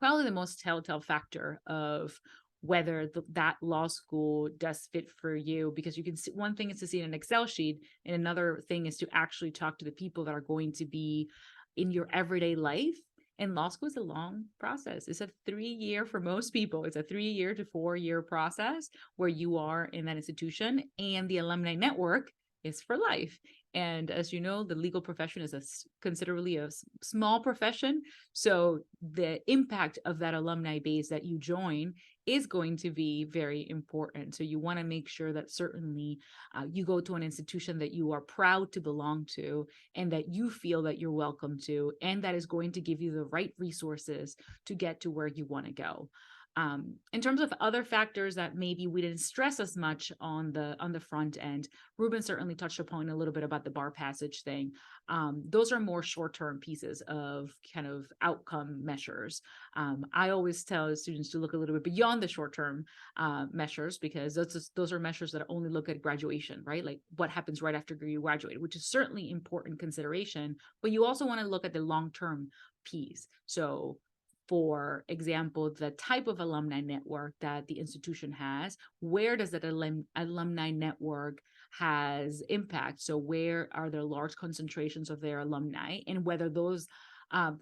probably the most telltale factor of whether that law school does fit for you, because you can see, one thing is to see in an Excel sheet, and another thing is to actually talk to the people that are going to be in your everyday life. And law school is a long process. It's a 3-year, for most people, it's a 3-year to 4-year process where you are in that institution, and the alumni network is for life. And as you know, the legal profession is considerably a small profession. So the impact of that alumni base that you join is going to be very important. So you want to make sure that certainly you go to an institution that you are proud to belong to, and that you feel that you're welcome to, and that is going to give you the right resources to get to where you want to go. In terms of other factors that maybe we didn't stress as much on the front end, Ruben certainly touched upon a little bit about the bar passage thing. Those are more short-term pieces of kind of outcome measures. I always tell students to look a little bit beyond the short-term measures, because those are measures that only look at graduation, right? Like what happens right after you graduate, which is certainly important consideration, but you also want to look at the long-term piece. So, for example, the type of alumni network that the institution has, where does that alumni network has impact? So where are there large concentrations of their alumni, and whether those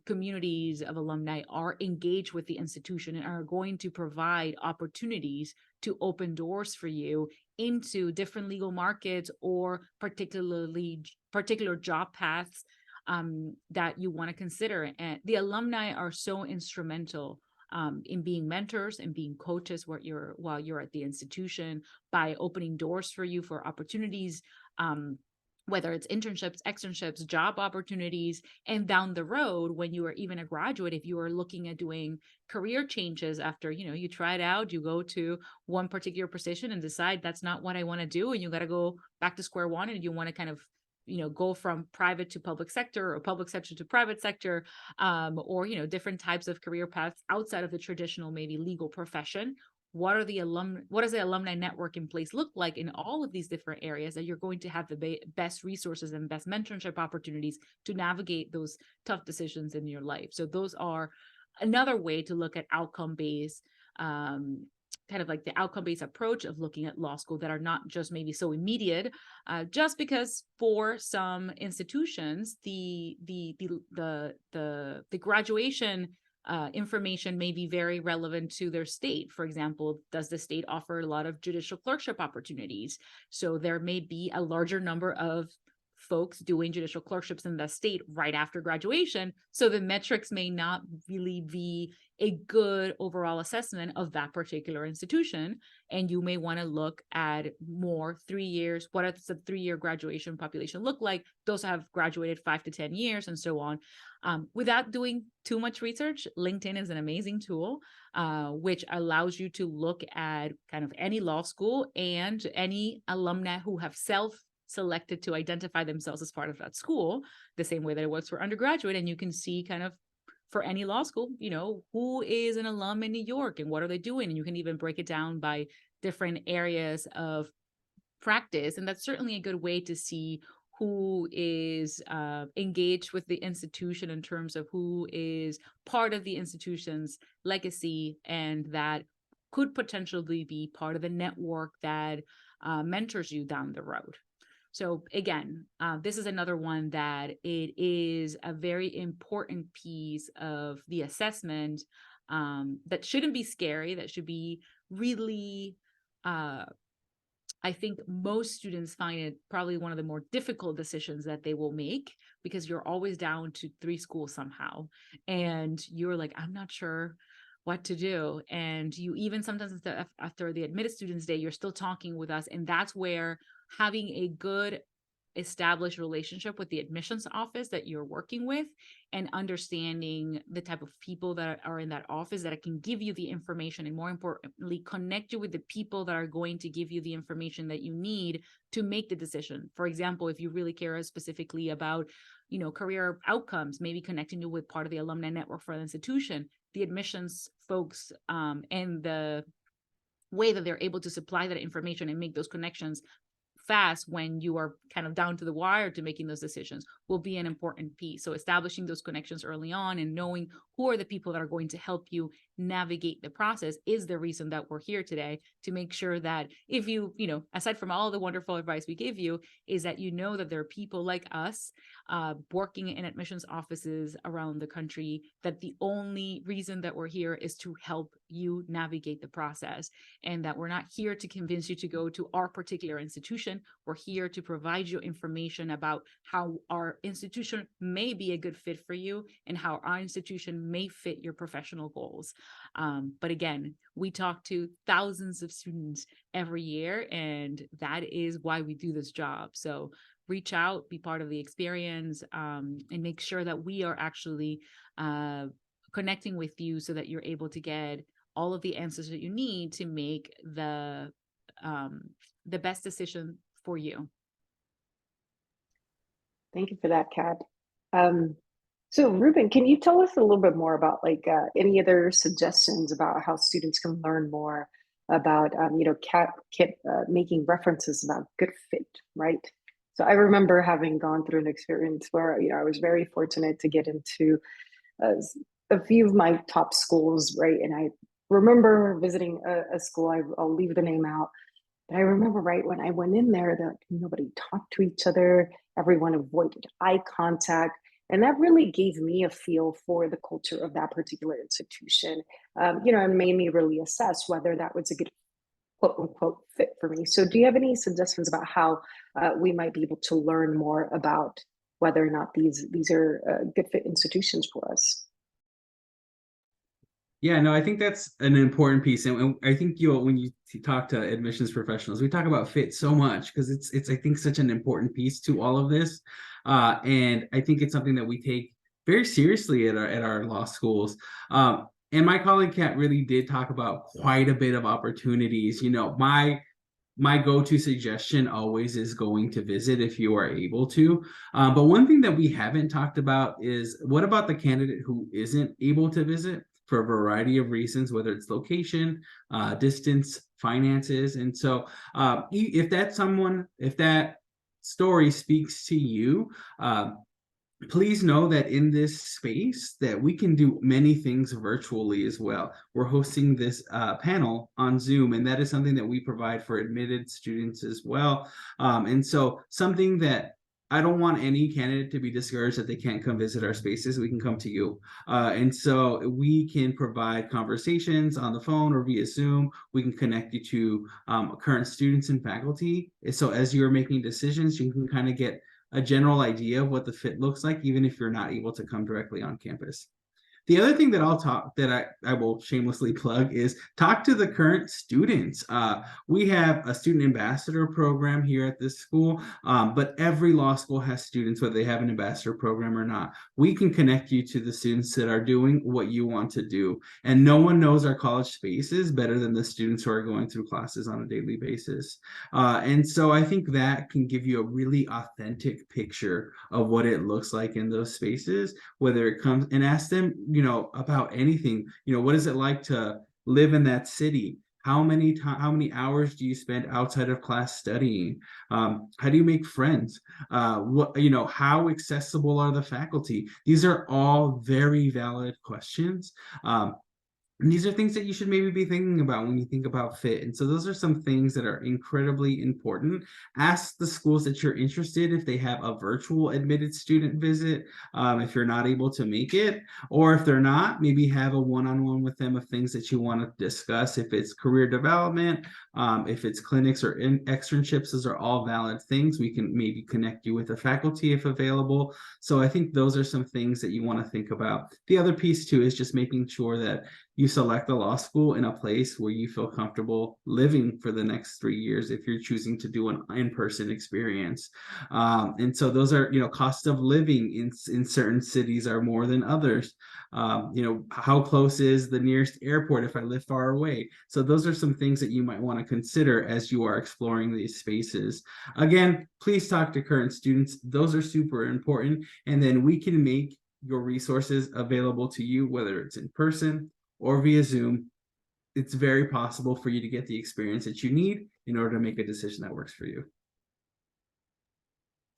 communities of alumni are engaged with the institution and are going to provide opportunities to open doors for you into different legal markets, or particular job paths that you want to consider. And the alumni are so instrumental in being mentors and being coaches while you're at the institution, by opening doors for you for opportunities, whether it's internships, externships, job opportunities. And down the road, when you are even a graduate, if you are looking at doing career changes after, you know, you try it out, you go to one particular position and decide that's not what I want to do, and you got to go back to square one, and you want to kind of, you know, go from private to public sector, or public sector to private sector, or, you know, different types of career paths outside of the traditional, maybe legal profession. What does the alumni network in place look like in all of these different areas, that you're going to have the best resources and best mentorship opportunities to navigate those tough decisions in your life? So those are another way to look at outcome-based, kind of like the outcome-based approach of looking at law school, that are not just maybe so immediate, just because for some institutions, the graduation information may be very relevant to their state. For example, does the state offer a lot of judicial clerkship opportunities? So there may be a larger number of folks doing judicial clerkships in the state right after graduation. So the metrics may not really be a good overall assessment of that particular institution. And you may want to look at more 3 years. What does the 3-year graduation population look like? Those have graduated 5 to 10 years and so on. Without doing too much research, LinkedIn is an amazing tool, which allows you to look at kind of any law school and any alumni who have selected to identify themselves as part of that school, the same way that it works for undergraduate. And you can see kind of for any law school, you know, who is an alum in New York and what are they doing? And you can even break it down by different areas of practice. And that's certainly a good way to see who is engaged with the institution in terms of who is part of the institution's legacy and that could potentially be part of the network that mentors you down the road. So again, this is another one that it is a very important piece of the assessment that shouldn't be scary, that should be really, I think most students find it probably one of the more difficult decisions that they will make, because you're always down to 3 schools somehow. And you're like, I'm not sure what to do. And you even sometimes after the admitted students day, you're still talking with us. And that's where having a good established relationship with the admissions office that you're working with and understanding the type of people that are in that office that can give you the information, and more importantly, connect you with the people that are going to give you the information that you need to make the decision. For example, if you really care specifically about, career outcomes, maybe connecting you with part of the alumni network for the institution, the admissions folks, and the way that they're able to supply that information and make those connections fast when you are kind of down to the wire to making those decisions will be an important piece. So establishing those connections early on and knowing who are the people that are going to help you navigate the process is the reason that we're here today, to make sure that if you, aside from all the wonderful advice we give you, is that that there are people like us working in admissions offices around the country, that the only reason that we're here is to help you navigate the process, and that we're not here to convince you to go to our particular institution. We're here to provide you information about how our institution may be a good fit for you and how our institution may fit your professional goals. But again, we talk to thousands of students every year, and that is why we do this job. So reach out, be part of the experience, and make sure that we are actually connecting with you so that you're able to get all of the answers that you need to make the best decision for you. Thank you for that, Kat. So Ruben, can you tell us a little bit more about any other suggestions about how students can learn more about, Kat making references about good fit, right? So I remember having gone through an experience where, I was very fortunate to get into a few of my top schools, right? And I remember visiting a school, I'll leave the name out, but I remember right when I went in there that nobody talked to each other, everyone avoided eye contact. And that really gave me a feel for the culture of that particular institution, and made me really assess whether that was a good quote unquote fit for me. So do you have any suggestions about how we might be able to learn more about whether or not these are good fit institutions for us? Yeah, no, I think that's an important piece, and I think when you talk to admissions professionals, we talk about fit so much because it's I think such an important piece to all of this, and I think it's something that we take very seriously at our law schools. And my colleague Kat really did talk about quite a bit of opportunities. My go-to suggestion always is going to visit if you are able to. But one thing that we haven't talked about is, what about the candidate who isn't able to visit for a variety of reasons, whether it's location, distance, finances. And so if that story speaks to you, please know that in this space that we can do many things virtually as well. We're hosting this panel on Zoom, and that is something that we provide for admitted students as well. And so something that I don't want any candidate to be discouraged that they can't come visit our spaces. We can come to you. And so we can provide conversations on the phone or via Zoom. We can connect you to current students and faculty. So as you're making decisions, you can kind of get a general idea of what the fit looks like, even if you're not able to come directly on campus. The other thing that I will shamelessly plug is talk to the current students. We have a student ambassador program here at this school, but every law school has students, whether they have an ambassador program or not. We can connect you to the students that are doing what you want to do. And no one knows our college spaces better than the students who are going through classes on a daily basis. And so I think that can give you a really authentic picture of what it looks like in those spaces, whether it comes, and ask them, about anything. What is it like to live in that city? How many hours do you spend outside of class studying? How do you make friends? How accessible are the faculty? These are all very valid questions. And these are things that you should maybe be thinking about when you think about fit. And so those are some things that are incredibly important. Ask the schools that you're interested if they have a virtual admitted student visit, if you're not able to make it, or if they're not, maybe have a one-on-one with them of things that you want to discuss. If it's career development, if it's clinics or externships, those are all valid things. We can maybe connect you with the faculty if available. So I think those are some things that you want to think about. The other piece too is just making sure that you select a law school in a place where you feel comfortable living for the next 3 years if you're choosing to do an in-person experience. And so those are, cost of living in certain cities are more than others. How close is the nearest airport if I live far away? So those are some things that you might want to consider as you are exploring these spaces. Again, please talk to current students. Those are super important. And then we can make your resources available to you, whether it's in person or via Zoom. It's very possible for you to get the experience that you need in order to make a decision that works for you.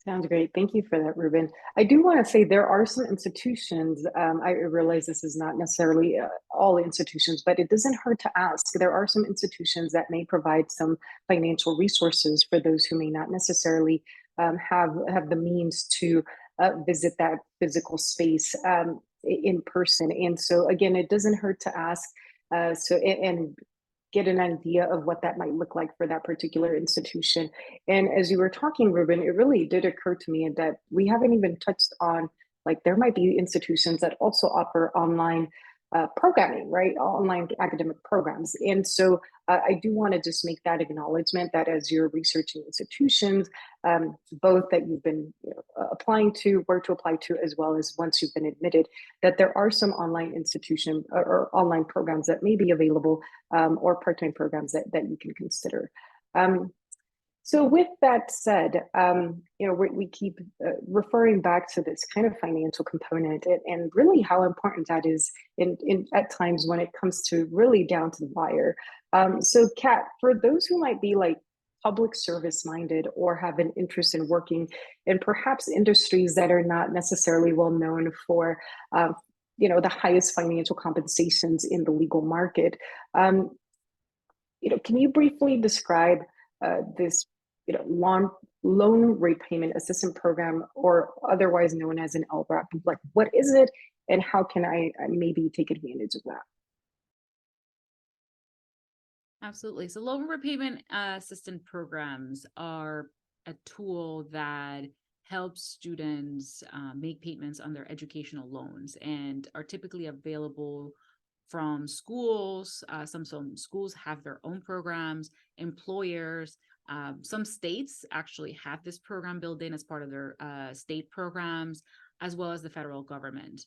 Sounds great. Thank you for that, Ruben. I do want to say there are some institutions, I realize this is not necessarily all institutions, but it doesn't hurt to ask. There are some institutions that may provide some financial resources for those who may not necessarily have the means to visit that physical space in person. And so again, it doesn't hurt to ask. And get an idea of what that might look like for that particular institution. And as you were talking, Ruben, it really did occur to me that we haven't even touched on, like, there might be institutions that also offer online programming, right? Online academic programs. And so I do want to just make that acknowledgement that as you're researching institutions, both that you've been applying to, where to apply to, as well as once you've been admitted, that there are some online institution or online programs that may be available, or part-time programs that you can consider. So with that said, we keep referring back to this kind of financial component and really how important that is in at times when it comes to really down to the wire. So Kat, for those who might be like public service minded or have an interest in working in perhaps industries that are not necessarily well known for, the highest financial compensations in the legal market, can you briefly describe this loan repayment assistance program, or otherwise known as an LRAP? Like, what is it, and how can I maybe take advantage of that? Absolutely. So loan repayment assistance programs are a tool that helps students make payments on their educational loans and are typically available from schools. Some schools have their own programs, employers. Some states actually have this program built in as part of their state programs, as well as the federal government.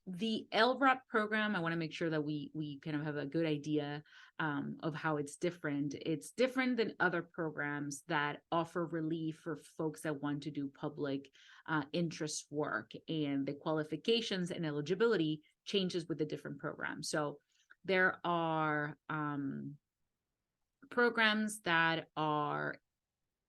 The LRAP program, I want to make sure that we kind of have a good idea of how it's different. It's different than other programs that offer relief for folks that want to do public interest work, and the qualifications and eligibility changes with the different programs. So there are programs that are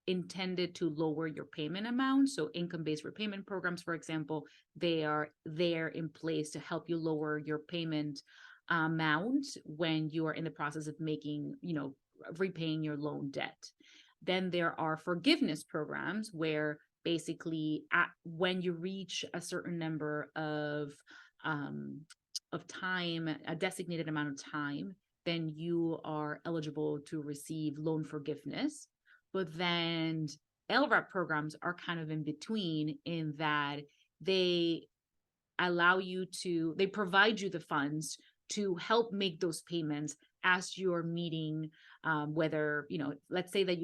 intended to lower your payment amount. So income-based repayment programs, for example, they are there in place to help you lower your payment amount when you are in the process of repaying your loan debt. Then there are forgiveness programs where basically when you reach a certain number of time, a designated amount of time, then you are eligible to receive loan forgiveness. But then LRAP programs are kind of in between, in that they provide you the funds to help make those payments as you're meeting, whether, let's say that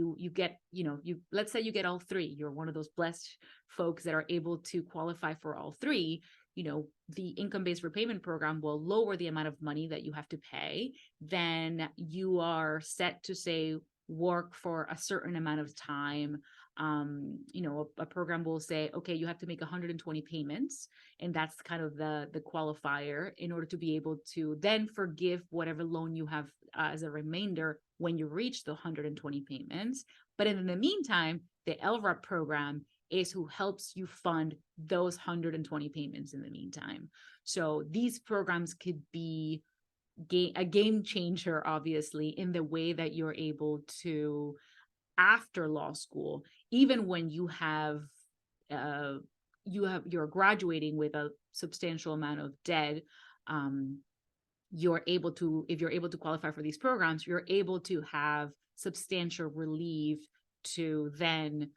let's say you get all three. You're one of those blessed folks that are able to qualify for all three. The income-based repayment program will lower the amount of money that you have to pay. Then you are set to, say, work for a certain amount of time a program will say, okay, you have to make 120 payments, and that's kind of the qualifier in order to be able to then forgive whatever loan you have as a remainder when you reach the 120 payments. But in the meantime, the LRAP program is who helps you fund those 120 payments in the meantime. So these programs could be a game changer, obviously, in the way that you're able to, after law school, even when you're graduating with a substantial amount of debt, you're able to, if you're able to qualify for these programs, you're able to have substantial relief to then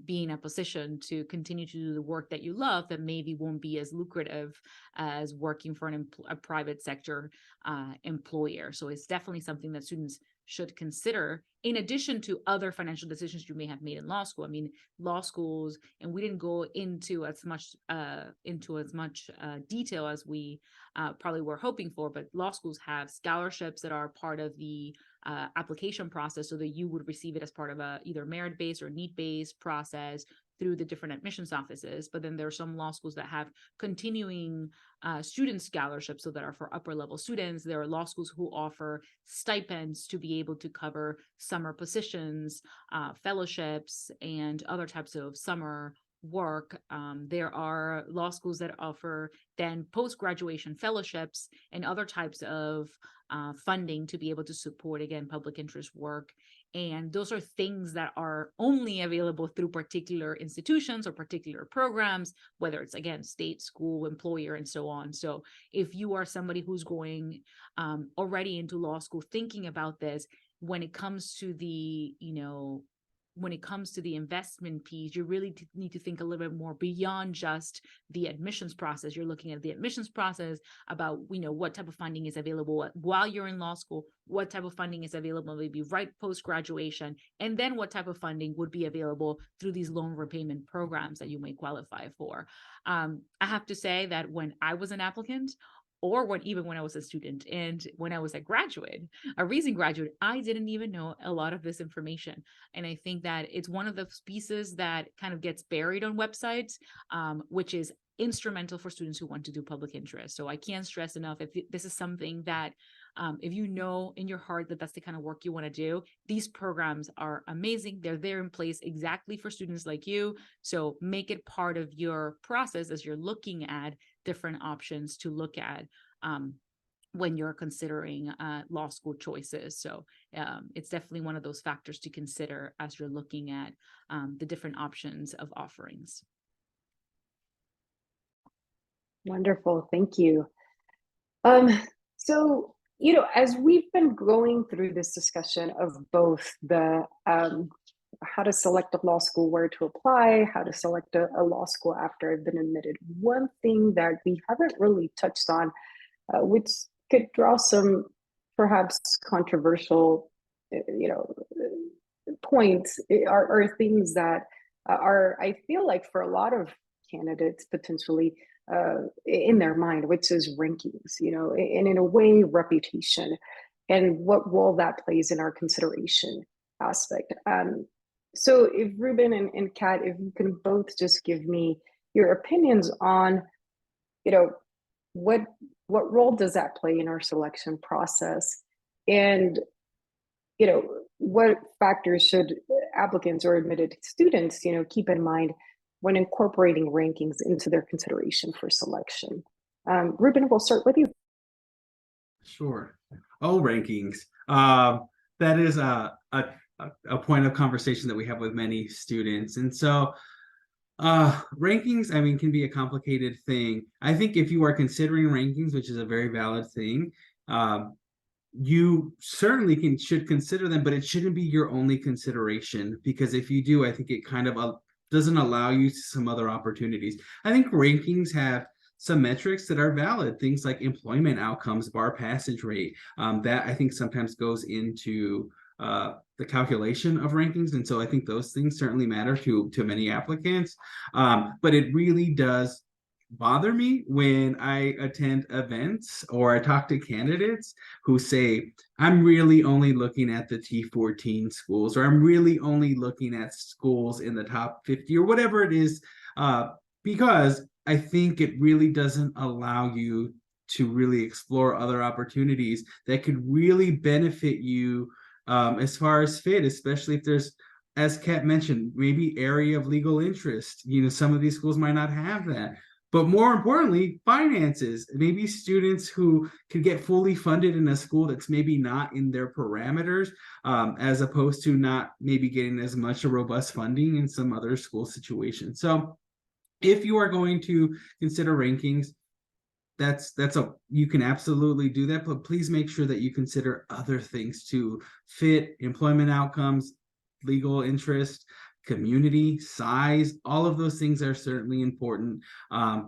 be in a position to continue to do the work that you love that maybe won't be as lucrative as working for a private sector employer. So it's definitely something that students should consider, in addition to other financial decisions you may have made in law school. I mean, law schools, and we didn't go into as much detail as we probably were hoping for, but law schools have scholarships that are part of the application process, so that you would receive it as part of a either merit-based or need-based process through the different admissions offices. But then there are some law schools that have continuing student scholarships, so that are for upper level students. There are law schools who offer stipends to be able to cover summer positions, fellowships, and other types of summer work. There are law schools that offer then post-graduation fellowships and other types of funding to be able to support, again, public interest work. And those are things that are only available through particular institutions or particular programs, whether it's, again, state, school, employer, and so on. So if you are somebody who's going already into law school thinking about this, when it comes to the, when it comes to the investment piece, you really need to think a little bit more beyond just the admissions process. You're looking at the admissions process about, what type of funding is available while you're in law school, what type of funding is available maybe right post-graduation, and then what type of funding would be available through these loan repayment programs that you may qualify for. I have to say that when I was an applicant, or even when I was a student and when I was a recent graduate, I didn't even know a lot of this information. And I think that it's one of the pieces that kind of gets buried on websites, which is instrumental for students who want to do public interest. So I can't stress enough, if this is something that, if you know in your heart that that's the kind of work you want to do, these programs are amazing. They're there in place exactly for students like you. So make it part of your process as you're looking at different options to look at when you're considering law school choices. So it's definitely one of those factors to consider as you're looking at the different options of offerings. Wonderful, thank you. So, as we've been going through this discussion of both the how to select a law school, where to apply, how to select a law school after I've been admitted, one thing that we haven't really touched on, which could draw some perhaps controversial, points, are things that are, I feel like, for a lot of candidates potentially in their mind, which is rankings, and in a way, reputation, and what role that plays in our consideration aspect. So if Ruben and Kat, if you can both just give me your opinions on, what role does that play in our selection process, and what factors should applicants or admitted students, keep in mind when incorporating rankings into their consideration for selection. Ruben, we'll start with you. Sure. Oh, rankings. That is a point of conversation that we have with many students. And so rankings, I mean, can be a complicated thing. I think if you are considering rankings, which is a very valid thing, you certainly should consider them, but it shouldn't be your only consideration, because if you do, I think it kind of doesn't allow you some other opportunities. I think rankings have some metrics that are valid, things like employment outcomes, bar passage rate, that I think sometimes goes into the calculation of rankings. And so I think those things certainly matter to many applicants. But it really does bother me when I attend events or I talk to candidates who say, I'm really only looking at the T14 schools, or I'm really only looking at schools in the top 50 or whatever it is, because I think it really doesn't allow you to really explore other opportunities that could really benefit you, as far as fit, especially if there's, as Kat mentioned, maybe area of legal interest. Some of these schools might not have that. But more importantly, finances. Maybe students who can get fully funded in a school that's maybe not in their parameters, as opposed to not maybe getting as much robust funding in some other school situations. So if you are going to consider rankings, you can absolutely do that, but please make sure that you consider other things too: fit, employment outcomes, legal interest, community, size. All of those things are certainly important.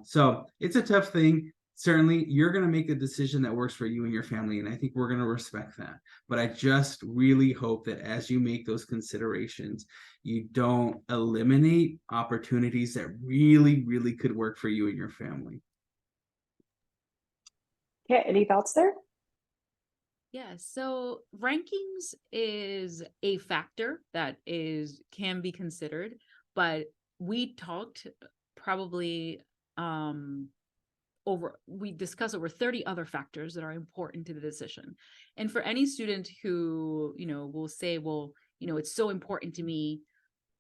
So it's a tough thing. Certainly, you're going to make a decision that works for you and your family, and I think we're going to respect that. But I just really hope that as you make those considerations, you don't eliminate opportunities that really, really could work for you and your family. Okay, any thoughts there? Yeah, so rankings is a factor that can be considered, but we talked probably we discussed over 30 other factors that are important to the decision. And for any student who, will say, well, it's so important to me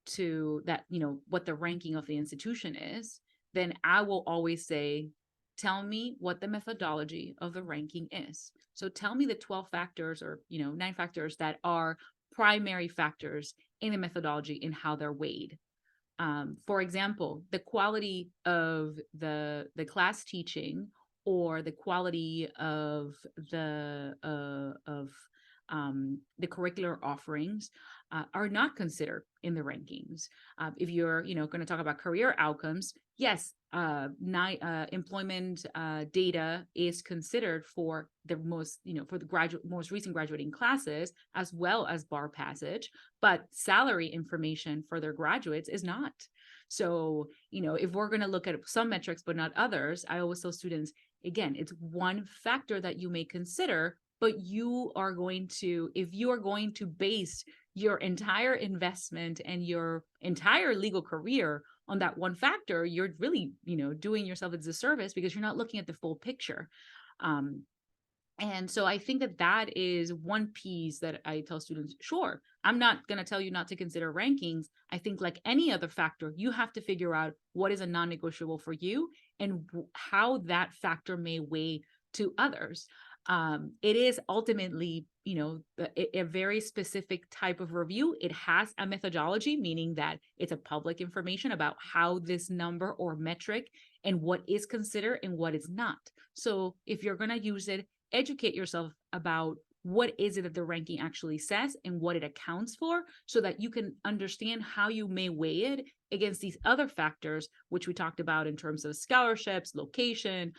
to that, what the ranking of the institution is, then I will always say, tell me what the methodology of the ranking is. So tell me the 12 factors or, 9 factors that are primary factors in the methodology in how they're weighed. For example, the quality of the class teaching or the quality of the curricular offerings are not considered in the rankings. If you're, going to talk about career outcomes, yes, employment data is considered for the most, for the most recent graduating classes, as well as bar passage, but salary information for their graduates is not. So, if we're going to look at some metrics, but not others, I always tell students, again, it's one factor that you may consider, but if you are going to base your entire investment and your entire legal career on that one factor, you're really, doing yourself a disservice because you're not looking at the full picture. And so I think that is one piece that I tell students, sure, I'm not going to tell you not to consider rankings. I think like any other factor, you have to figure out what is a non-negotiable for you and how that factor may weigh to others. It is ultimately, a very specific type of review. It has a methodology, meaning that it's a public information about how this number or metric and what is considered and what is not. So if you're going to use it, educate yourself about what is it that the ranking actually says and what it accounts for, so that you can understand how you may weigh it against these other factors, which we talked about in terms of scholarships, location,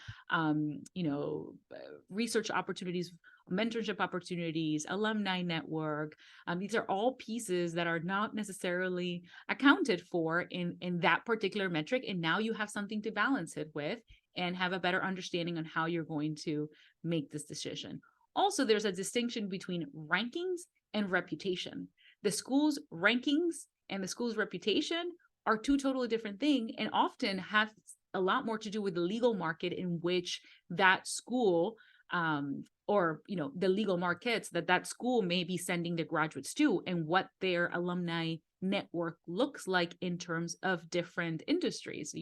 research opportunities, mentorship opportunities, alumni network. These are all pieces that are not necessarily accounted for in that particular metric. And now you have something to balance it with and have a better understanding on how you're going to make this decision. Also, there's a distinction between rankings and reputation. The school's rankings and the school's reputation are two totally different things, and often have a lot more to do with the legal market in which that school or the legal markets that school may be sending their graduates to, and what their alumni network looks like in terms of different industries.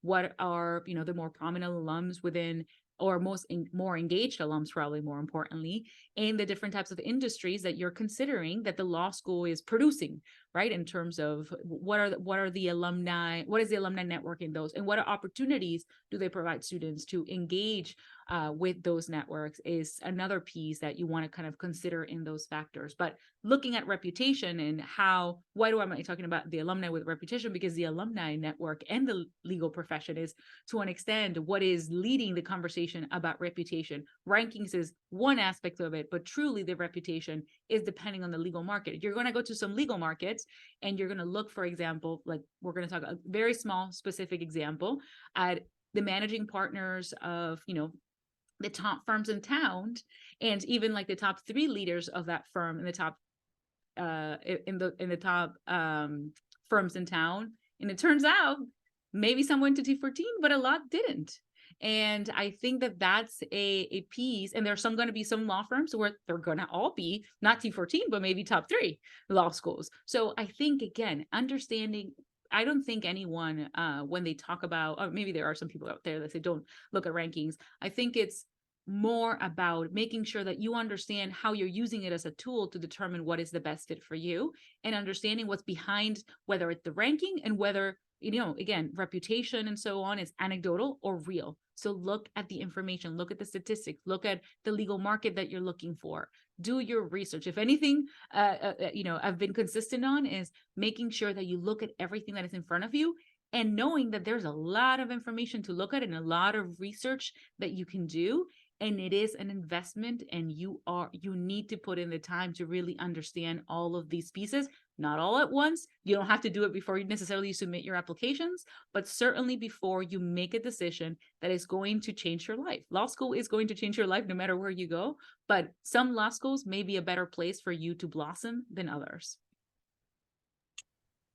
What are the more prominent alums within, or more engaged alums, probably more importantly, in the different types of industries that you're considering that the law school is producing, right? In terms of what is the alumni network in those, and what opportunities do they provide students to engage with those networks, is another piece that you want to kind of consider in those factors. But looking at reputation and why am I talking about the alumni with reputation? Because the alumni network and the legal profession is, to an extent, what is leading the conversation about reputation. Rankings is one aspect of it, but truly the reputation is depending on the legal market. You're going to go to some legal markets and you're going to look, for example, like we're going to talk a very small specific example at the managing partners of, the top firms in town, and even like the top 3 leaders of that firm in the top firms in town. And it turns out maybe some went to T14, but a lot didn't. And I think that that's a piece. And there's going to be some law firms where they're going to all be not T14, but maybe top 3 law schools. So I think, again, understanding, I don't think anyone, when they talk about, or maybe there are some people out there that say, don't look at rankings. I think it's more about making sure that you understand how you're using it as a tool to determine what is the best fit for you, and understanding what's behind, whether it's the ranking and whether, again, reputation and so on is anecdotal or real. So look at the information, look at the statistics, look at the legal market that you're looking for. Do your research. If anything, I've been consistent on is making sure that you look at everything that is in front of you, and knowing that there's a lot of information to look at and a lot of research that you can do. And it is an investment, and you need to put in the time to really understand all of these pieces, not all at once. You don't have to do it before you necessarily submit your applications, but certainly before you make a decision that is going to change your life. Law school is going to change your life no matter where you go, but some law schools may be a better place for you to blossom than others.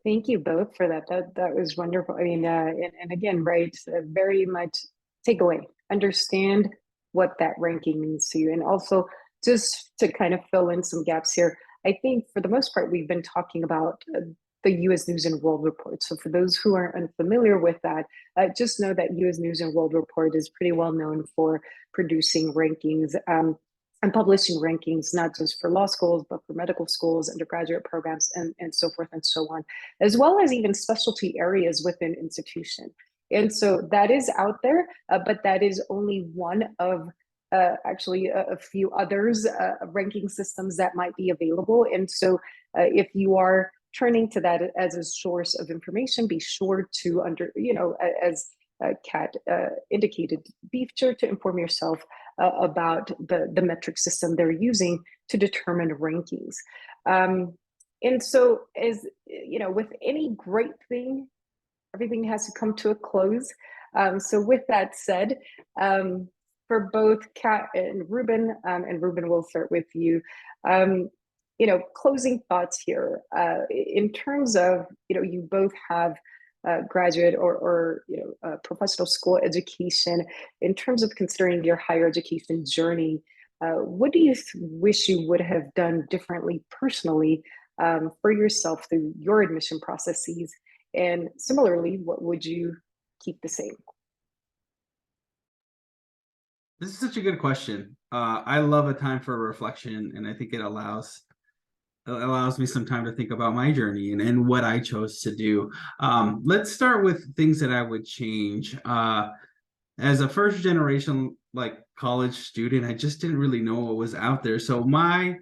Thank you both for that. That was wonderful. I mean, and again, right, very much takeaway. Understand what that ranking means to you. And also, just to kind of fill in some gaps here, I think for the most part, we've been talking about the U.S. News and World Report. So for those who are unfamiliar with that, just know that U.S. News and World Report is pretty well known for producing rankings and publishing rankings, not just for law schools, but for medical schools, undergraduate programs, and so forth and so on, as well as even specialty areas within institution. And so that is out there, but that is only one of actually a few others ranking systems that might be available. And so if you are turning to that as a source of information, be sure to as Kat indicated, be sure to inform yourself about the metric system they're using to determine rankings. And so, as with any great thing, everything has to come to a close. So with that said, for both Kat and Ruben we'll start with you. Closing thoughts here in terms of, you both have graduate or professional school education. In terms of considering your higher education journey, what do you wish you would have done differently personally for yourself through your admission processes? And similarly, what would you keep the same? This is such a good question. I love a time for reflection, and I think it allows me some time to think about my journey and what I chose to do. Let's start with things that I would change. As a first generation college student, I just didn't really know what was out there. So my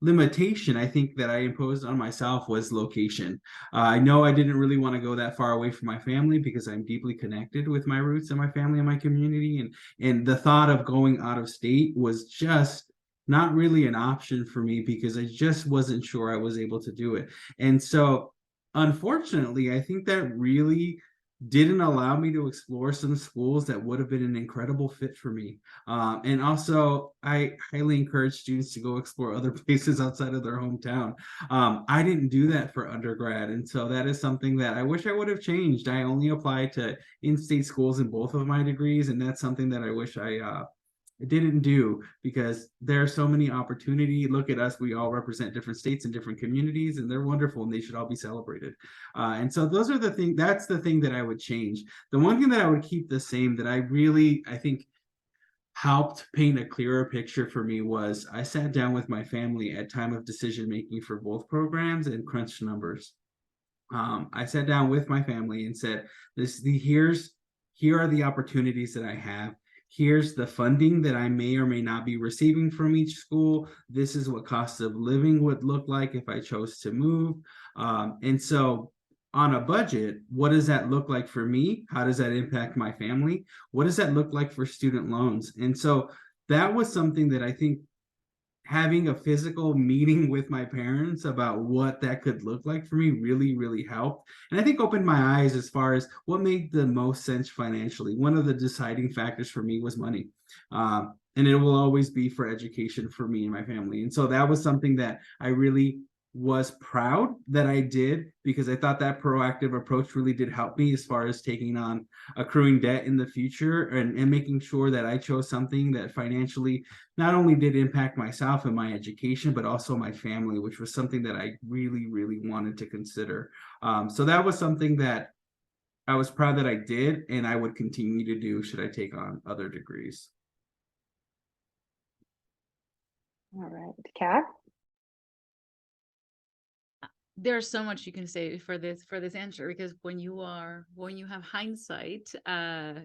limitation, I think, that I imposed on myself was location. I know I didn't really want to go that far away from my family because I'm deeply connected with my roots and my family and my community. And the thought of going out of state was just not really an option for me because I just wasn't sure I was able to do it. And so, unfortunately, I think that really didn't allow me to explore some schools that would have been an incredible fit for me. And also, I highly encourage students to go explore other places outside of their hometown. I didn't do that for undergrad. And so that is something that I wish I would have changed. I only applied to in-state schools in both of my degrees. And that's something that I wish I didn't do, because there are so many opportunities. Look at us, we all represent different states and different communities, and they're wonderful and they should all be celebrated. And so those are the things, that's the thing that I would change. The one thing that I would keep the same that I think helped paint a clearer picture for me was I sat down with my family at time of decision making for both programs and crunched numbers. I sat down with my family and said, here are the opportunities that I have. Here's the funding that I may or may not be receiving from each school. This is what cost of living would look like if I chose to move. And so on a budget, what does that look like for me? How does that impact my family? What does that look like for student loans? And so that was something that I think having a physical meeting with my parents about what that could look like for me really, really helped. And I think opened my eyes as far as what made the most sense financially. One of the deciding factors for me was money. And it will always be for education for me and my family. And so that was something that I really was proud that I did, because I thought that proactive approach really did help me as far as taking on accruing debt in the future, and making sure that I chose something that financially not only did impact myself and my education, but also my family, which was something that I really, really wanted to consider. So that was something that I was proud that I did, and I would continue to do should I take on other degrees. All right, Kat? There's so much you can say for this answer, because when you have hindsight,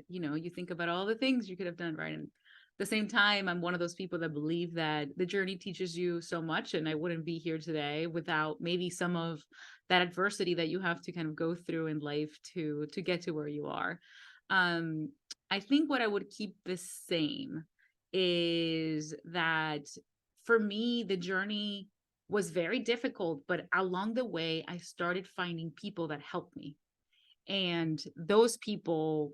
you think about all the things you could have done, right? And at the same time, I'm one of those people that believe that the journey teaches you so much, and I wouldn't be here today without maybe some of that adversity that you have to kind of go through in life to get to where you are. I think what I would keep the same is that for me, the journey was very difficult, but along the way, I started finding people that helped me. And those people,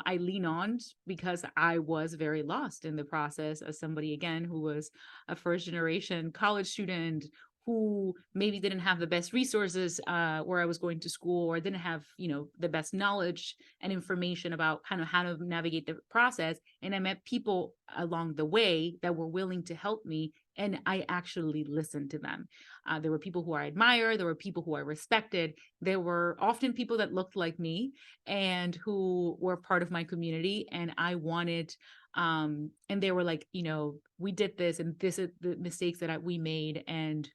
I lean on because I was very lost in the process, as somebody, again, who was a first generation college student who maybe didn't have the best resources where I was going to school, or didn't have, the best knowledge and information about kind of how to navigate the process. And I met people along the way that were willing to help me, and I actually listened to them. There were people who I admired, there were people who I respected. There were often people that looked like me and who were part of my community, and I wanted, and they were like, we did this, and this is the mistakes that we made, and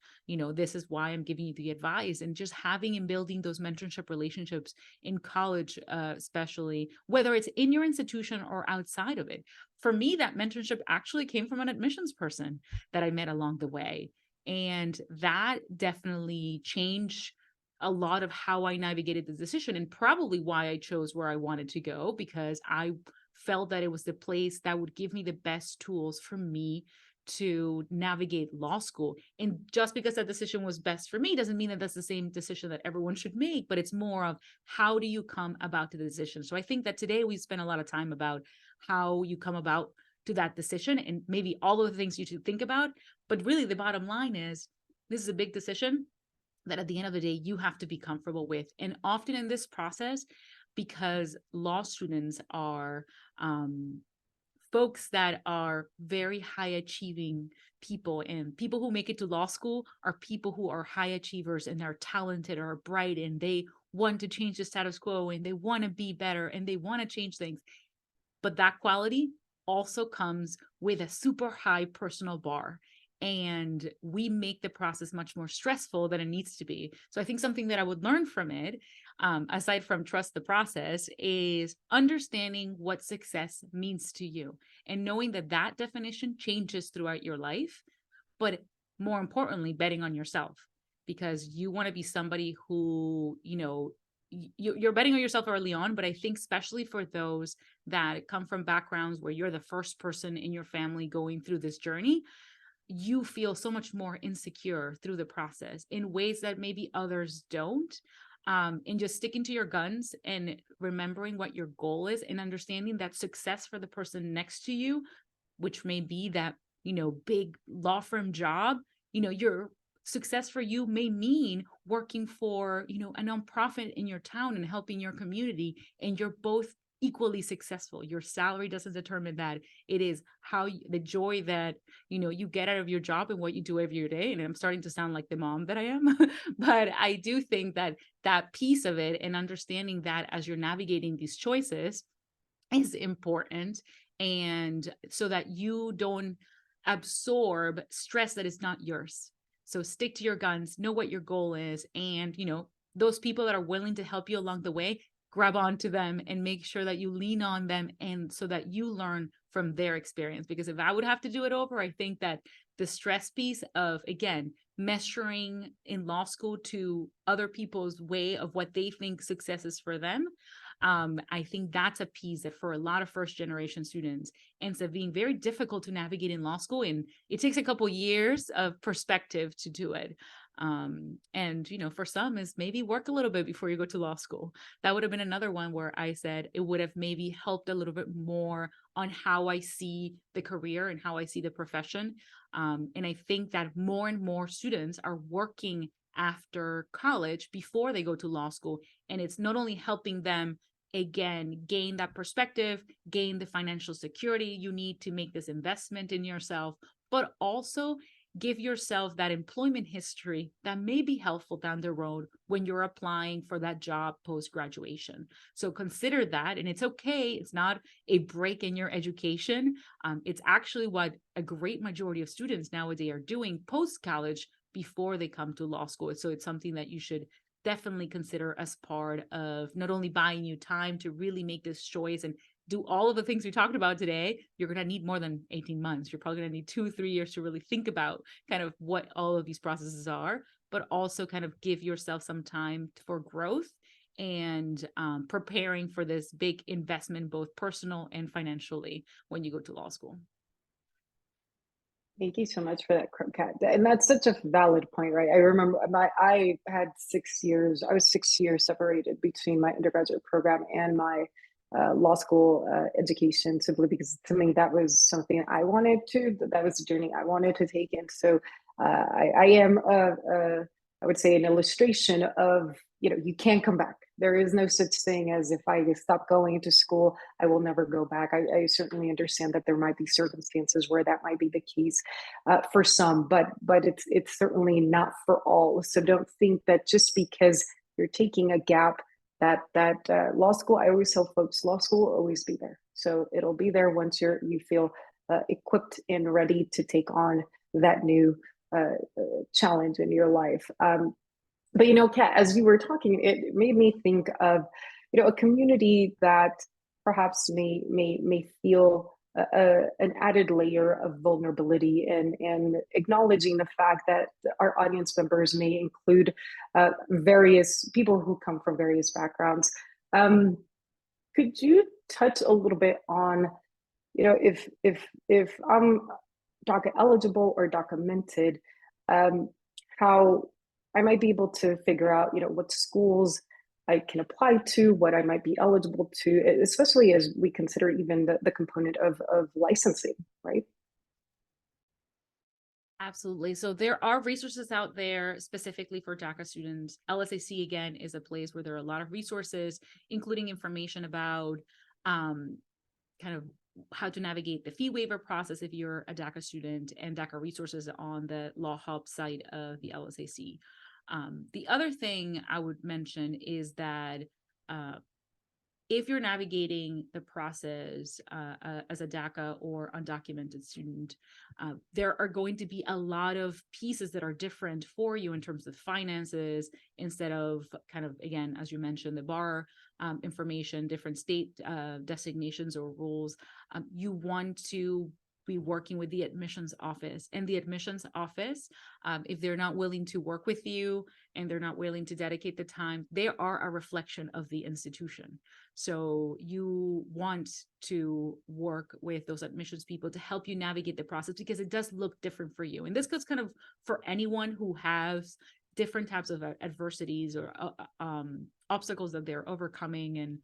this is why I'm giving you the advice. And just having and building those mentorship relationships in college, especially, whether it's in your institution or outside of it. For me, that mentorship actually came from an admissions person that I met along the way. And that definitely changed a lot of how I navigated the decision, and probably why I chose where I wanted to go, because I felt that it was the place that would give me the best tools for me to navigate law school. And just because that decision was best for me doesn't mean that that's the same decision that everyone should make, but it's more of how do you come about the decision. So I think that today we spent a lot of time about how you come about to that decision, and maybe all of the things you should think about. But really, the bottom line is this is a big decision that at the end of the day, you have to be comfortable with. And often in this process, because law students are folks that are very high achieving people, and people who make it to law school are people who are high achievers and are talented or bright, and they want to change the status quo, and they want to be better, and they want to change things. But that quality also comes with a super high personal bar. And we make the process much more stressful than it needs to be. So I think something that I would learn from it, aside from trust the process, is understanding what success means to you, and knowing that that definition changes throughout your life. But more importantly, betting on yourself, because you want to be somebody who, you're betting on yourself early on. But I think especially for those that come from backgrounds where you're the first person in your family going through this journey, you feel so much more insecure through the process in ways that maybe others don't. And just sticking to your guns and remembering what your goal is, and understanding that success for the person next to you, which may be that, big law firm job, your success for you may mean working for, a nonprofit in your town and helping your community, and you're both equally successful. Your salary doesn't determine that. It is how the joy that, you get out of your job and what you do every day. And I'm starting to sound like the mom that I am, but I do think that that piece of it, and understanding that as you're navigating these choices, is important. And so that you don't absorb stress that is not yours. So stick to your guns, know what your goal is, and those people that are willing to help you along the way, grab onto them and make sure that you lean on them, and so that you learn from their experience. Because if I would have to do it over, I think that the stress piece of, again, measuring in law school to other people's way of what they think success is for them, I think that's a piece that for a lot of first generation students ends up being very difficult to navigate in law school. And it takes a couple years of perspective to do it. And, for some is maybe work a little bit before you go to law school. That would have been another one where I said it would have maybe helped a little bit more on how I see the career and how I see the profession. And I think that more and more students are working after college before they go to law school. And it's not only helping them, again, gain that perspective, gain the financial security you need to make this investment in yourself, but also give yourself that employment history that may be helpful down the road when you're applying for that job post-graduation. So consider that, and it's okay. It's not a break in your education. It's actually what a great majority of students nowadays are doing post-college before they come to law school. So it's something that you should definitely consider as part of not only buying you time to really make this choice and do all of the things we talked about today. You're going to need more than 18 months. You're probably going to need 2-3 years to really think about kind of what all of these processes are, but also kind of give yourself some time for growth and preparing for this big investment, both personal and financially, when you go to law school. Thank you so much for that, Kat. And that's such a valid point, right? I remember I had 6 years, I was 6 years separated between my undergraduate program and my law school education, simply because to me that was something I wanted to, that was a journey I wanted to take. And so I am, I would say, an illustration of, you can't come back. There is no such thing as if I stop going to school, I will never go back. I certainly understand that there might be circumstances where that might be the case for some, but it's certainly not for all. So don't think that just because you're taking a gap, that law school, I always tell folks, law school will always be there. So it'll be there once you feel equipped and ready to take on that new challenge in your life. But Kat, as you were talking, it made me think of a community that perhaps may feel an added layer of vulnerability, and acknowledging the fact that our audience members may include various people who come from various backgrounds. Could you touch a little bit on, if I'm DACA eligible or DACA minted, how I might be able to figure out, what schools I can apply to, what I might be eligible to, especially as we consider even the component of licensing, right? Absolutely. So there are resources out there specifically for DACA students. LSAC, again, is a place where there are a lot of resources, including information about kind of how to navigate the fee waiver process if you're a DACA student, and DACA resources on the Law Hub site of the LSAC. The other thing I would mention is that if you're navigating the process as a DACA or undocumented student, there are going to be a lot of pieces that are different for you in terms of finances, instead of kind of, again, as you mentioned, the bar information, different state designations or rules. You want to be working with the admissions office, and the admissions office, if they're not willing to work with you and they're not willing to dedicate the time, they are a reflection of the institution. So you want to work with those admissions people to help you navigate the process, because it does look different for you. And this goes kind of for anyone who has different types of adversities or obstacles that they're overcoming. And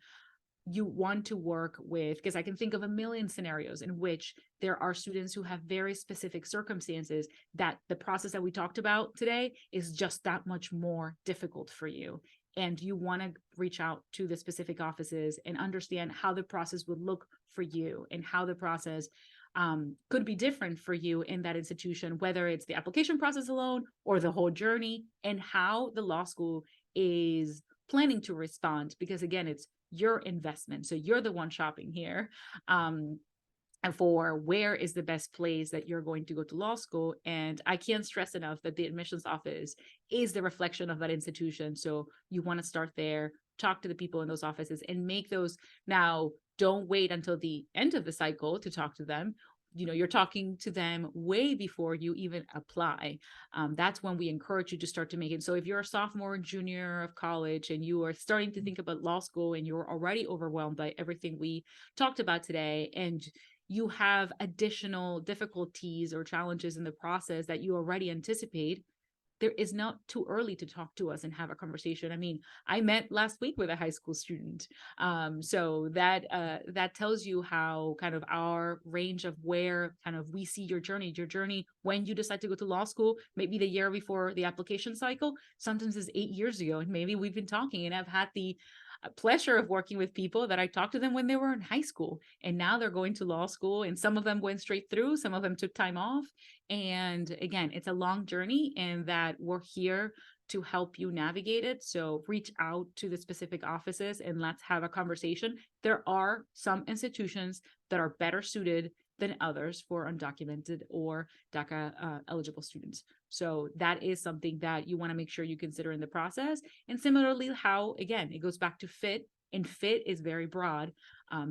you want to work with, because I can think of a million scenarios in which there are students who have very specific circumstances that the process that we talked about today is just that much more difficult for you. And you want to reach out to the specific offices and understand how the process would look for you, and how the process could be different for you in that institution, whether it's the application process alone or the whole journey, and how the law school is planning to respond, because again, it's your investment. So you're the one shopping here. And for where is the best place that you're going to go to law school. And I can't stress enough that the admissions office is the reflection of that institution. So you want to start there, talk to the people in those offices, and make those. Now, don't wait until the end of the cycle to talk to them. you're talking to them way before you even apply. That's when we encourage you to start to make it. So if you're a sophomore or junior of college and you are starting to think about law school and you're already overwhelmed by everything we talked about today, and you have additional difficulties or challenges in the process that you already anticipate, there is not too early to talk to us and have a conversation. I mean, I met last week with a high school student. So that tells you how kind of our range of where kind of we see your journey when you decide to go to law school, maybe the year before the application cycle, sometimes is 8 years ago. And maybe we've been talking and I've had the pleasure of working with people that I talked to them when they were in high school and now they're going to law school, and some of them went straight through, some of them took time off. And again, it's a long journey and that we're here to help you navigate it. So reach out to the specific offices and let's have a conversation. There are some institutions that are better suited than others for undocumented or DACA eligible students. So that is something that you want to make sure you consider in the process. And similarly, how, again, it goes back to fit, and fit is very broad.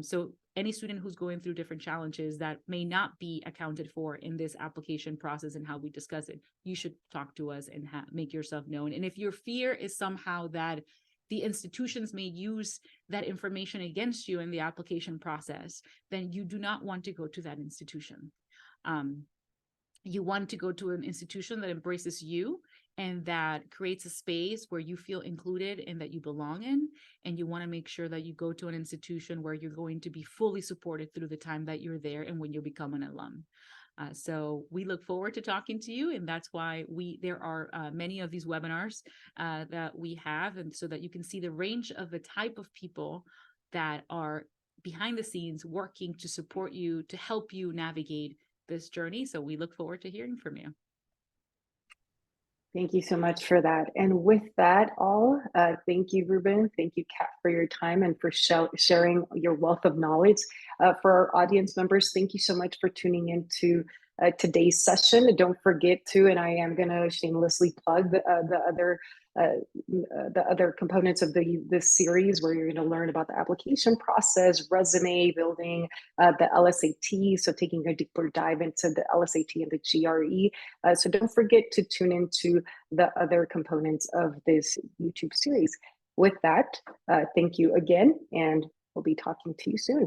So any student who's going through different challenges that may not be accounted for in this application process and how we discuss it, you should talk to us and make yourself known. And if your fear is somehow that the institutions may use that information against you in the application process, then you do not want to go to that institution. You want to go to an institution that embraces you and that creates a space where you feel included and that you belong in. And you want to make sure that you go to an institution where you're going to be fully supported through the time that you're there and when you become an alum. So we look forward to talking to you, and that's why there are many of these webinars that we have, and so that you can see the range of the type of people that are behind the scenes working to support you, to help you navigate this journey. So we look forward to hearing from you. Thank you so much for that. And with that all, thank you, Ruben. Thank you, Kat, for your time and for sharing your wealth of knowledge. For our audience members, thank you so much for tuning in to today's session. Don't forget to, and I am going to shamelessly plug the other components of this series, where you're going to learn about the application process, resume building, the LSAT, so taking a deeper dive into the LSAT and the GRE. So don't forget to tune into the other components of this YouTube series. With that, thank you again, and we'll be talking to you soon.